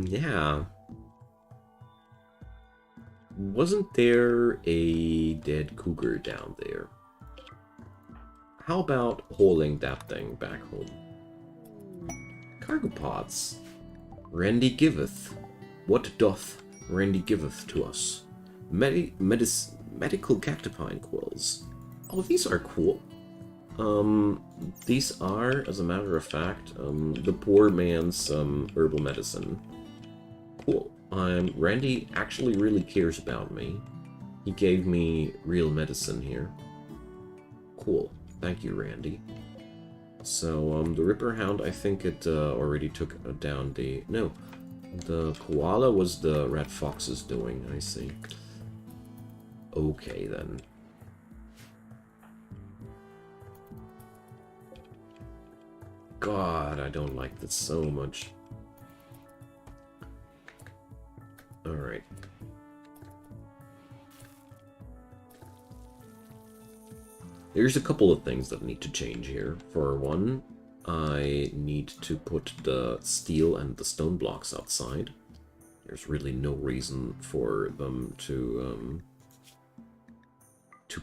Yeah. Wasn't there a dead cougar down there? How about hauling that thing back home? Cargo pods. Randy giveth. What doth Randy giveth to us? Medical cactipine quills. Oh, these are cool. These are, as a matter of fact, the poor man's herbal medicine. Cool. Randy actually really cares about me. He gave me real medicine here. Cool. Thank you, Randy. So, the Ripper Hound, I think it already took down the... No, the koala was the red fox's doing, I see. Okay, then. God, I don't like this so much. Alright. There's a couple of things that need to change here. For one, I need to put the steel and the stone blocks outside. There's really no reason for them to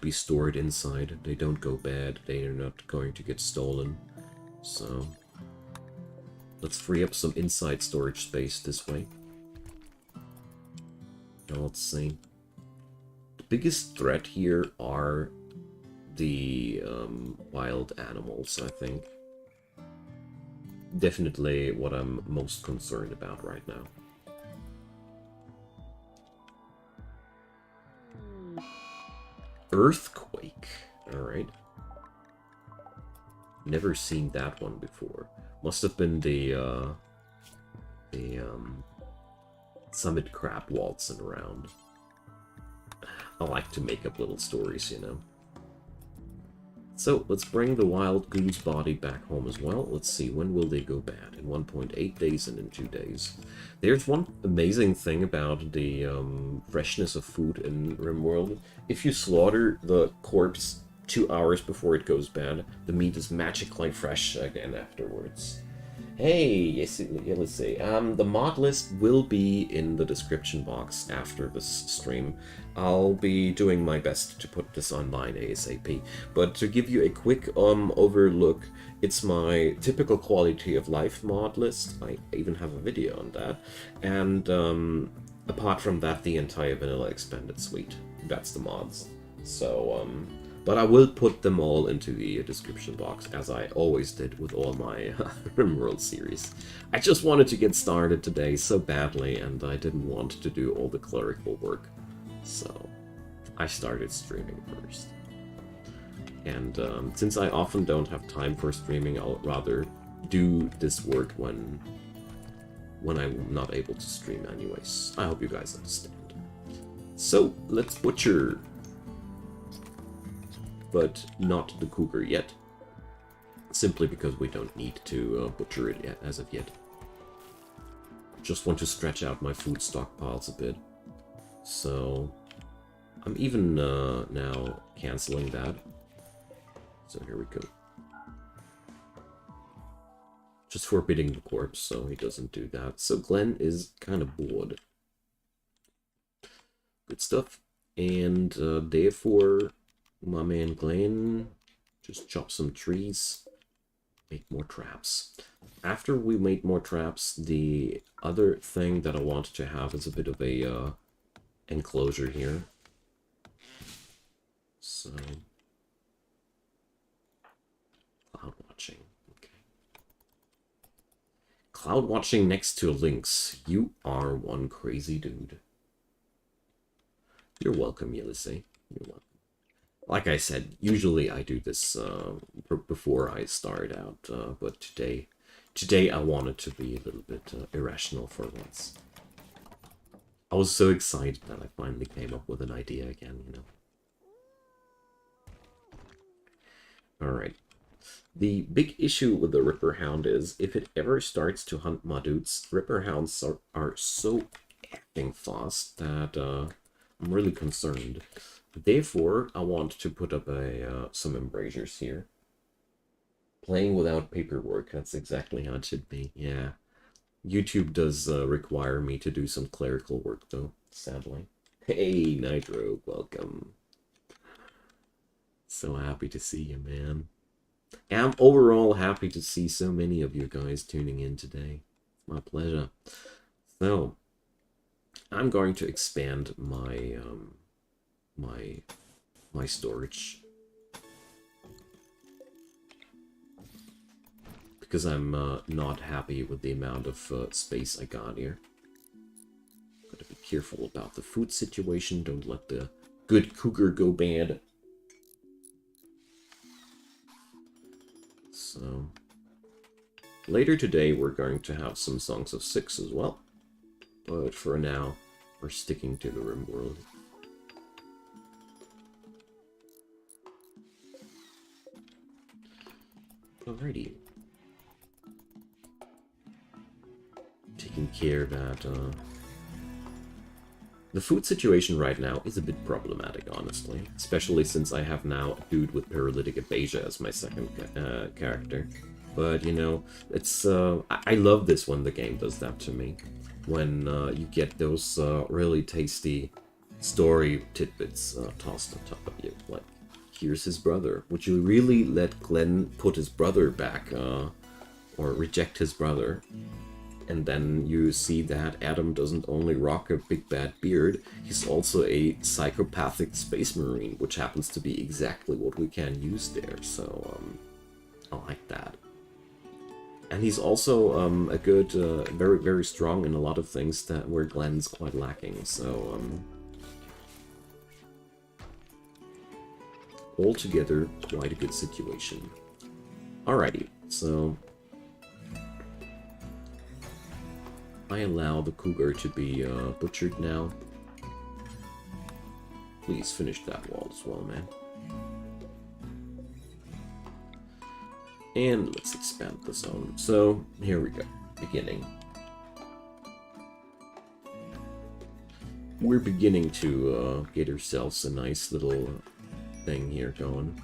be stored inside. They don't go bad. They are not going to get stolen. So, let's free up some inside storage space this way. Now let's see. The biggest threat here are the wild animals, I think. Definitely what I'm most concerned about right now. Earthquake. Alright. Never seen that one before. Must have been the summit crab waltzing around. I like to make up little stories, you know. So, let's bring the wild goose body back home as well. Let's see, when will they go bad? In 1.8 days and in 2 days. There's one amazing thing about the freshness of food in Rimworld. If you slaughter the corpse 2 hours before it goes bad, the meat is magically fresh again afterwards. Hey, yes, yeah, let's see. The mod list will be in the description box after this stream. I'll be doing my best to put this online ASAP. But to give you a quick overlook, it's my typical quality of life mod list. I even have a video on that. And apart from that, the entire vanilla expanded suite. That's the mods. So, but I will put them all into the description box, as I always did with all my Rimworld series. I just wanted to get started today so badly, and I didn't want to do all the clerical work. So, I started streaming first. And since I often don't have time for streaming, I'll rather do this work when I'm not able to stream anyways. I hope you guys understand. So, let's butcher. But not the cougar yet. Simply because we don't need to butcher it yet, as of yet. Just want to stretch out my food stockpiles a bit. So, I'm even now canceling that. So here we go. Just forbidding the corpse so he doesn't do that. So Glenn is kind of bored. Good stuff. And therefore, my man Glenn, just chop some trees, make more traps. After we made more traps, the other thing that I wanted to have is a bit of a enclosure here. So, cloud watching, okay. Cloud watching next to Lynx. You are one crazy dude. You're welcome, Ulysses. You're welcome. Like I said, usually I do this before I start out, but today I wanted to be a little bit irrational for once. I was so excited that I finally came up with an idea again, you know. Alright. The big issue with the Ripper Hound is, if it ever starts to hunt my dudes, Ripper Hounds are so acting fast that I'm really concerned. Therefore, I want to put up some embrasures here. Playing without paperwork, that's exactly how it should be, yeah. YouTube does require me to do some clerical work, though, sadly. Hey, Nitro, welcome. So happy to see you, man. I'm overall happy to see so many of you guys tuning in today. My pleasure. So, I'm going to expand my my storage, because I'm not happy with the amount of space I got here. Gotta be careful about the food situation. Don't let the good cougar go bad. So later today we're going to have some Songs of Six as well, but for now we're sticking to the Rimworld. Alrighty. Taking care that the food situation right now is a bit problematic, honestly. Especially since I have now a dude with paralytic aphasia as my second character. But, you know, it's I love this when the game does that to me. When you get those really tasty story tidbits tossed on top of you. Like, here's his brother. Would you really let Glenn put his brother back, or reject his brother? And then you see that Adam doesn't only rock a big bad beard, he's also a psychopathic space marine, which happens to be exactly what we can use there, so I like that. And he's also a good, very, very strong in a lot of things that where Glenn's quite lacking, so altogether, quite a good situation. Alrighty, so I allow the cougar to be butchered now. Please finish that wall as well, man. And let's expand the zone. So, here we go. Beginning. We're beginning to get ourselves a nice little thing here going.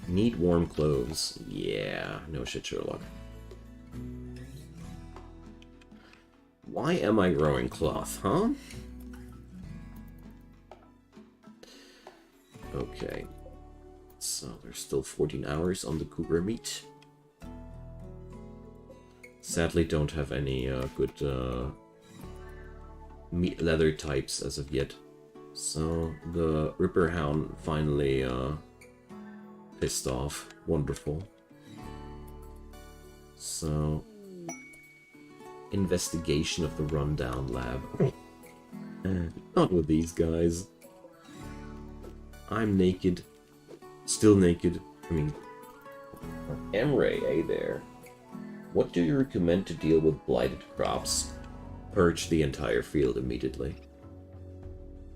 Need warm clothes. Yeah, no shit, Sherlock. Why am I growing cloth, huh? Okay. So there's still 14 hours on the cougar meat. Sadly don't have any good meat leather types as of yet. So the Ripper Hound finally pissed off. Wonderful. So investigation of the rundown lab. Not with these guys. I'm naked. Still naked. I mean, Emre, hey there. What do you recommend to deal with blighted crops? Purge the entire field immediately.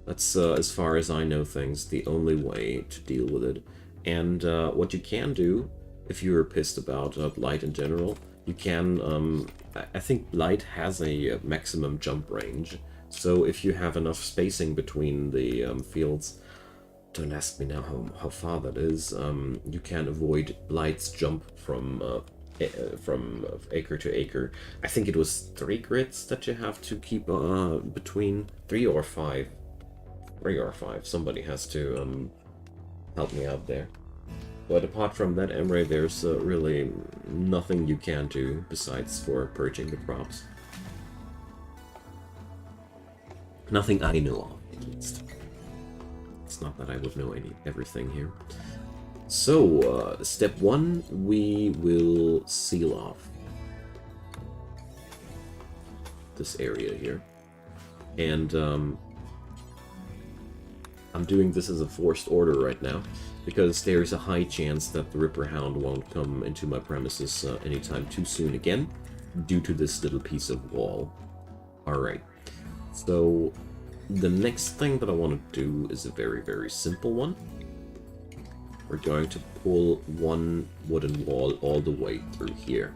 That's, as far as I know things, the only way to deal with it. And what you can do, if you're pissed about blight in general, you can, I think blight has a maximum jump range. So if you have enough spacing between the fields, don't ask me now how far that is, you can avoid blight's jump from acre to acre. I think it was 3 grids that you have to keep between 3 or 5. 3 or 5. Somebody has to help me out there. But apart from that, Emre, there's really nothing you can do besides for purging the crops. Nothing I know of, at least. It's not that I would know everything here. So, step 1, we will seal off this area here. And I'm doing this as a forced order right now, because there's a high chance that the Ripper Hound won't come into my premises anytime too soon again, due to this little piece of wall. Alright, so the next thing that I want to do is a very, very simple one. We're going to pull one wooden wall all the way through here.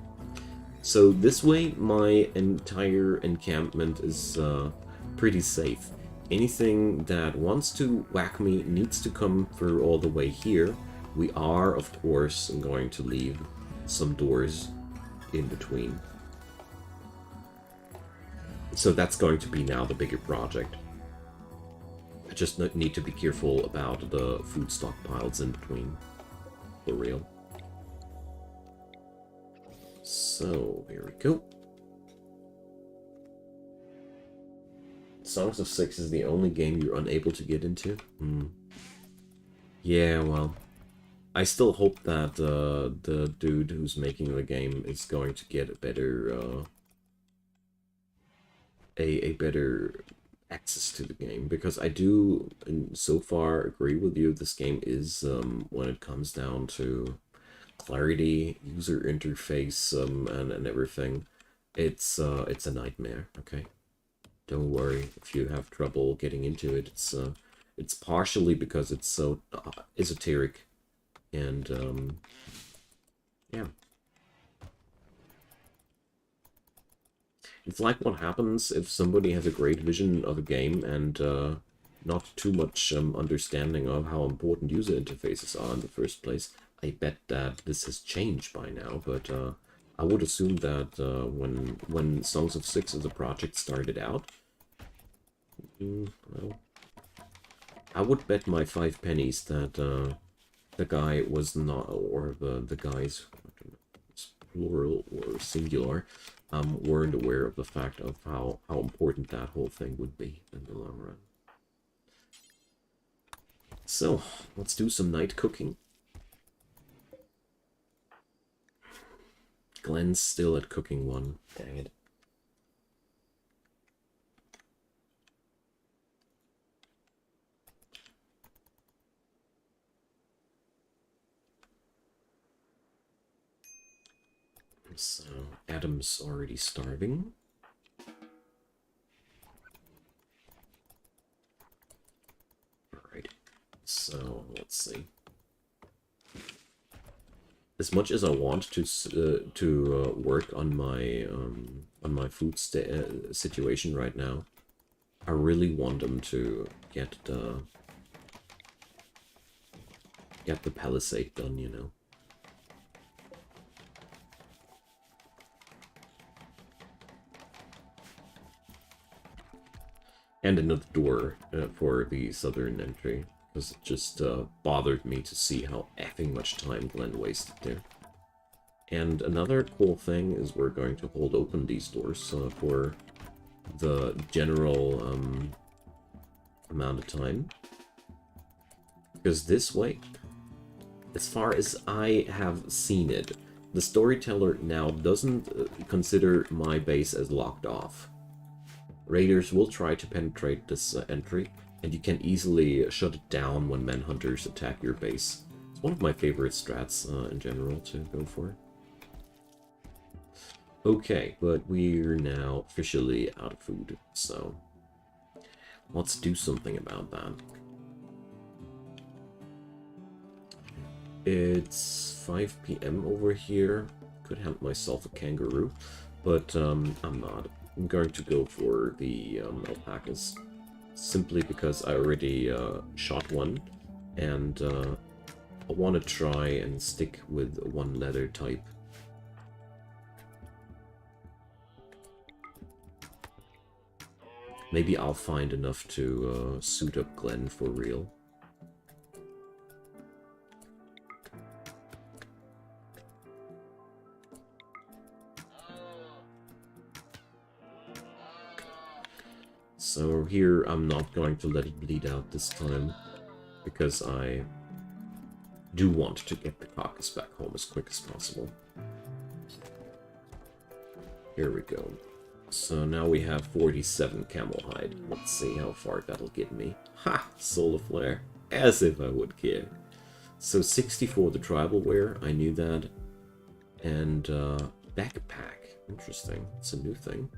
So this way my entire encampment is pretty safe. Anything that wants to whack me needs to come through all the way here. We are, of course, going to leave some doors in between. So that's going to be now the bigger project. I just need to be careful about the food stockpiles in between. For real. So, here we go. Songs of Six is the only game you're unable to get into? Yeah, well, I still hope that the dude who's making the game is going to get a better better access to the game, because I do so far agree with you. This game is when it comes down to clarity, user interface, and everything, it's a nightmare. Okay. Don't worry if you have trouble getting into it. It's partially because it's so esoteric, and yeah. It's like what happens if somebody has a great vision of a game and not too much understanding of how important user interfaces are in the first place. I bet that this has changed by now, but I would assume that when Songs of Six as a project started out, well, I would bet my 5 pennies that the guy was not, or the guys, plural or singular, weren't aware of the fact of how important that whole thing would be in the long run. So, let's do some night cooking. Glenn's still at cooking 1. Dang it. So, Adam's already starving. Alright, so let's see. As much as I want to work on my food situation right now, I really want them to get the palisade done, you know. And another door for the southern entry, because it just bothered me to see how effing much time Glenn wasted there. And another cool thing is we're going to hold open these doors for the general amount of time. Because this way, as far as I have seen it, the storyteller now doesn't consider my base as locked off. Raiders will try to penetrate this entry, and you can easily shut it down when manhunters attack your base. It's one of my favorite strats in general to go for. Okay, but we're now officially out of food, so let's do something about that. It's 5 PM over here. Could have myself a kangaroo, but I'm not. I'm going to go for the alpacas, simply because I already shot one, and I want to try and stick with one leather type. Maybe I'll find enough to suit up Glenn for real. So here I'm not going to let it bleed out this time, because I do want to get the carcass back home as quick as possible. Here we go. So now we have 47 camel hide. Let's see how far that'll get me. Ha! Solar flare. As if I would care. So 60 for the tribal wear, I knew that. And backpack. Interesting. It's a new thing.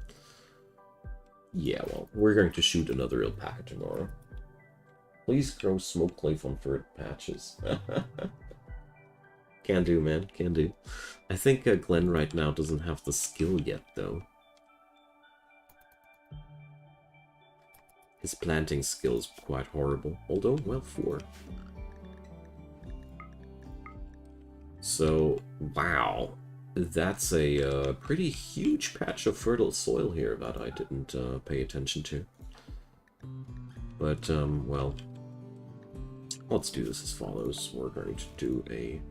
Yeah, well, we're going to shoot another alpaca tomorrow. Please grow smoke clave on furred patches. Can do, man. Can do. I think Glenn right now doesn't have the skill yet, though. His planting skill is quite horrible. Although, well, 4. So, wow. That's a pretty huge patch of fertile soil here that I didn't pay attention to. But, well, let's do this as follows. We're going to do a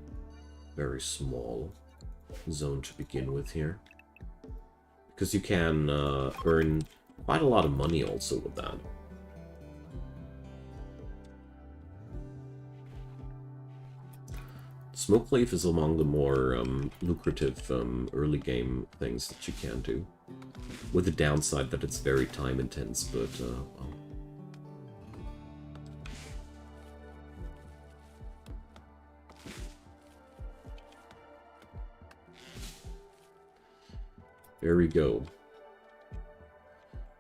very small zone to begin with here. Because you can earn quite a lot of money also with that. Smoke leaf is among the more lucrative early game things that you can do. With the downside that it's very time intense, but well. There we go.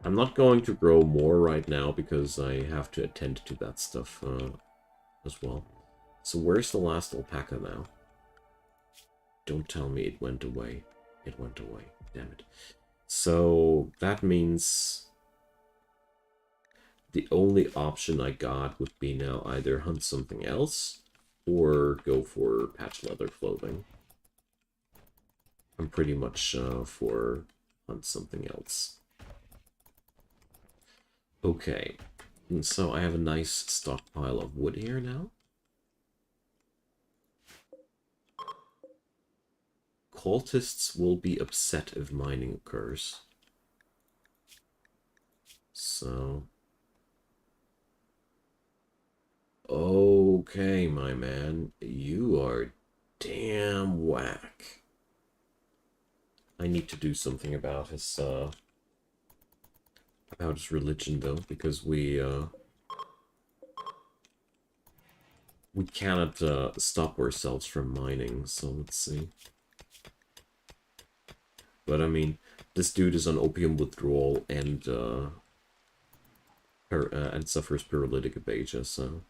I'm not going to grow more right now because I have to attend to that stuff as well. So where's the last alpaca now? Don't tell me it went away. It went away. Damn it. So that means the only option I got would be now either hunt something else or go for patch leather clothing. I'm pretty much for hunt something else. Okay. And so I have a nice stockpile of wood here now. Cultists will be upset if mining occurs. So... okay, my man. You are damn whack. I need to do something about his religion, though, because we cannot stop ourselves from mining, so let's see. But I mean, this dude is on opium withdrawal and suffers paralytic aphasia, so.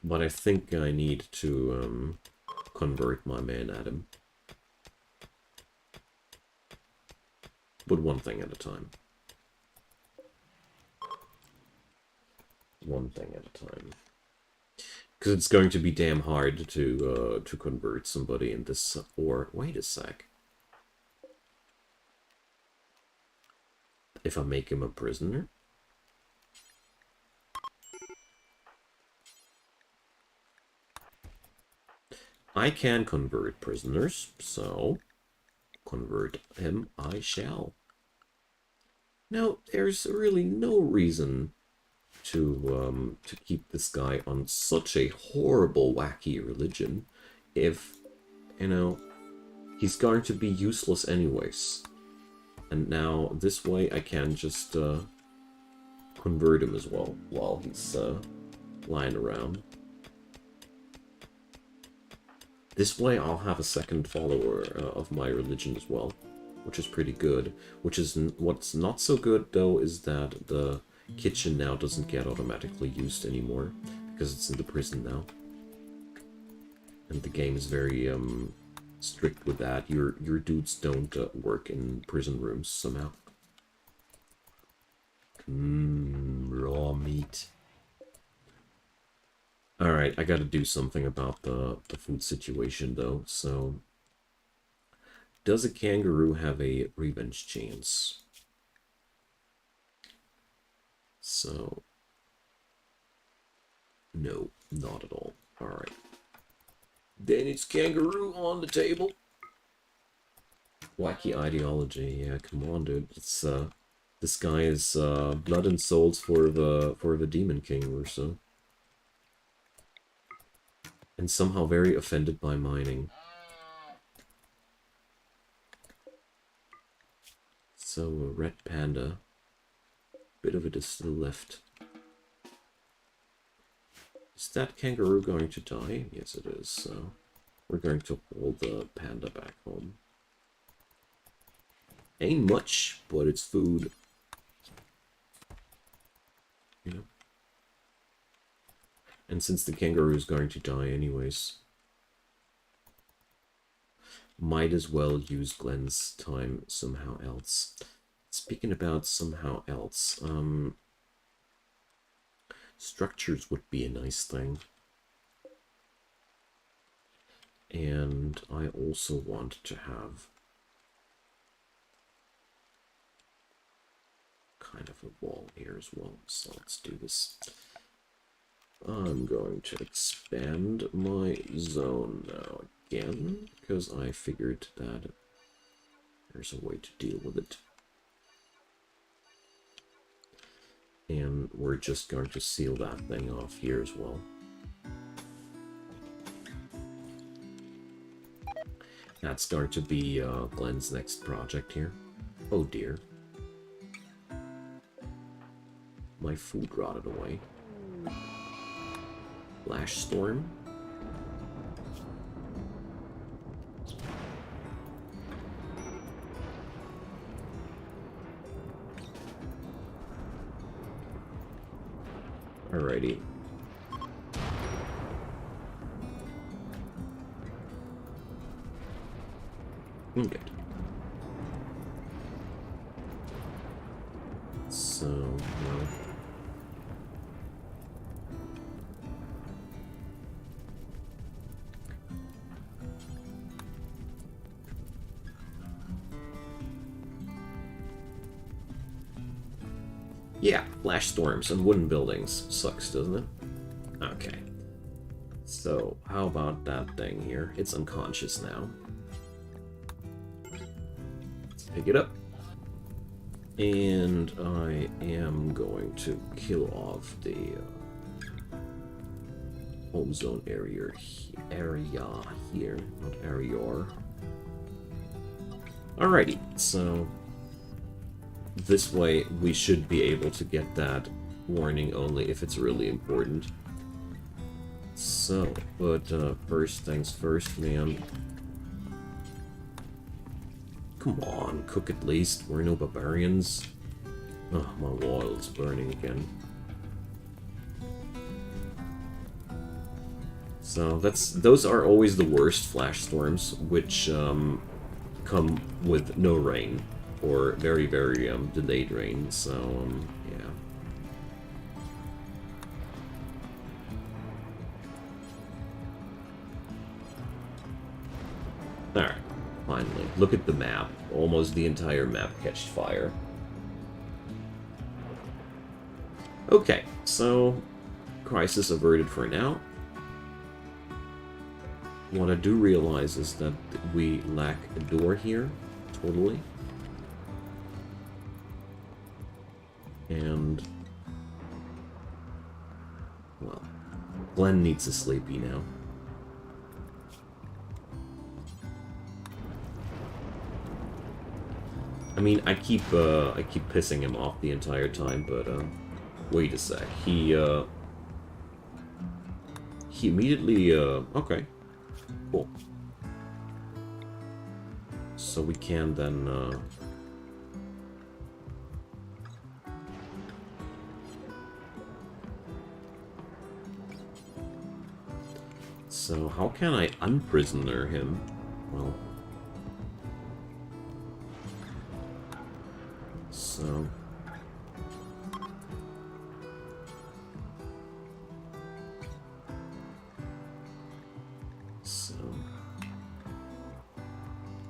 But I think I need to convert my man Adam. But one thing at a time. One thing at a time. Because it's going to be damn hard to convert somebody in this... or, wait a sec. if I make him a prisoner. I can convert prisoners, so convert him I shall. Now, there's really no reason to keep this guy on such a horrible, wacky religion if, you know, he's going to be useless anyways. And now, this way, I can just convert him as well while he's lying around. This way I'll have a second follower of my religion as well, which is pretty good. What's not so good though is that the kitchen now doesn't get automatically used anymore because it's in the prison now, and the game is very strict with that. Your dudes don't work in prison rooms somehow. Raw meat. Alright, I gotta do something about the food situation, though, so... Does a kangaroo have a revenge chance? So... No, not at all. Alright. Then it's kangaroo on the table. Wacky ideology, yeah, come on, dude. It's, this guy is, blood and souls for the Demon King or so. And somehow very offended by mining. So, a red panda. Bit of it is still left. Is that kangaroo going to die? Yes, it is. So, we're going to hold the panda back home. Ain't much, but it's food. You know? And since the kangaroo is going to die anyways, might as well use Glenn's time somehow else. Speaking about somehow else, structures would be a nice thing. And I also want to have kind of a wall here as well, so let's do this. I'm going to expand my zone now again, because I figured that there's a way to deal with it. And we're just going to seal that thing off here as well. That's going to be Glenn's next project here. Oh dear. My food rotted away. Flash storm. Alrighty. Okay. So, well. Yeah, flash storms and wooden buildings. Sucks, doesn't it? Okay. So, how about that thing here? It's unconscious now. Let's pick it up. And I am going to kill off the home zone area here, not area. Alrighty, so this way we should be able to get that warning only if it's really important. So, but first things first, man. Come on, cook at least. We're no barbarians. Oh, my wall is burning again. So those are always the worst flash storms, which come with no rain or very, very delayed rain. So yeah. All right. Finally, look at the map. Almost the entire map catched fire. Okay, so crisis averted for now. What I do realize is that we lack a door here, totally. And, well, Glenn needs a sleepy now. I mean, I keep pissing him off the entire time, but wait a sec. He immediately okay, cool. So we can then so how can I unprisoner him? Well, so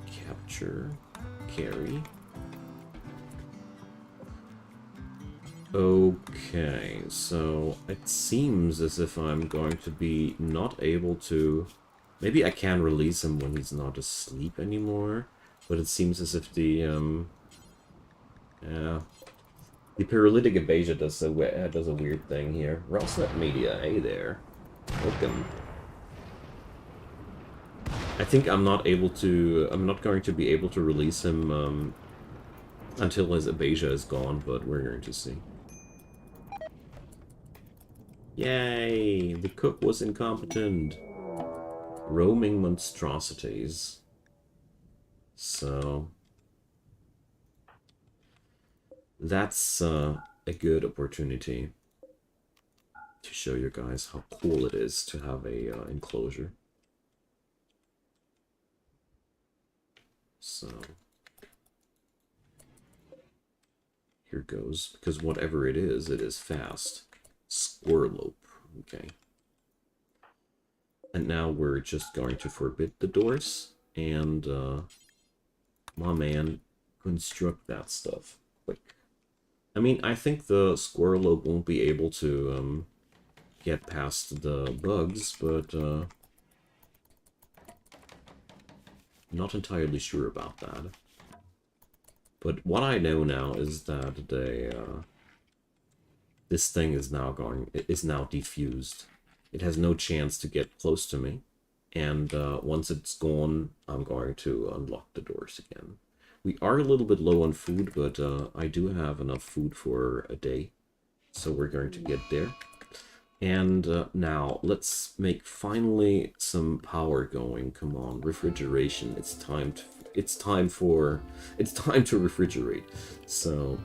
capture, carry. Okay, so it seems as if I'm going to be not able to... Maybe I can release him when he's not asleep anymore, but it seems as if the paralytic abasia does a weird thing here. Rossnet Media, hey there. Welcome. I think I'm not going to be able to release him until his abasia is gone, but we're going to see. Yay! The cook was incompetent. Roaming monstrosities. So... that's a good opportunity to show you guys how cool it is to have a enclosure. So... here goes. Because whatever it is fast. Squirrelope. Okay. And now we're just going to forbid the doors and my man construct that stuff quick. I mean, I think the Squirrelope won't be able to get past the bugs, but not entirely sure about that. But what I know now is that this thing is now defused. It has no chance to get close to me, and once it's gone, I'm going to unlock the doors again. We are a little bit low on food, but I do have enough food for a day, so we're going to get there. And now let's make finally some power going. Come on, refrigeration. It's time to refrigerate. So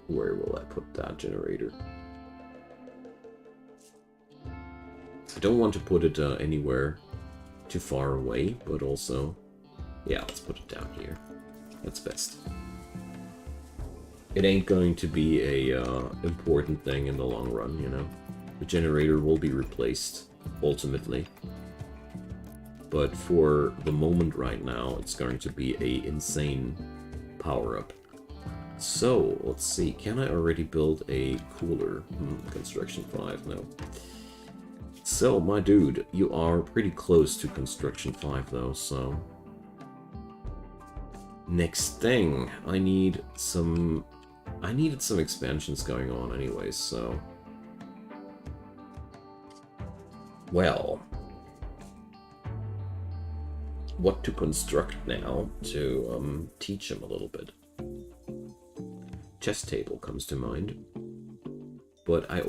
where will I put that generator? I don't want to put it anywhere too far away, but also, yeah, let's put it down here. That's best. It ain't going to be a important thing in the long run, you know. The generator will be replaced, ultimately. But for the moment right now, it's going to be a insane power-up. So, let's see, can I already build a cooler? Construction 5, no. So, my dude, you are pretty close to Construction 5, though, so... next thing, I needed some expansions going on anyways, so... well... what to construct now to teach him a little bit. Chess table comes to mind, but I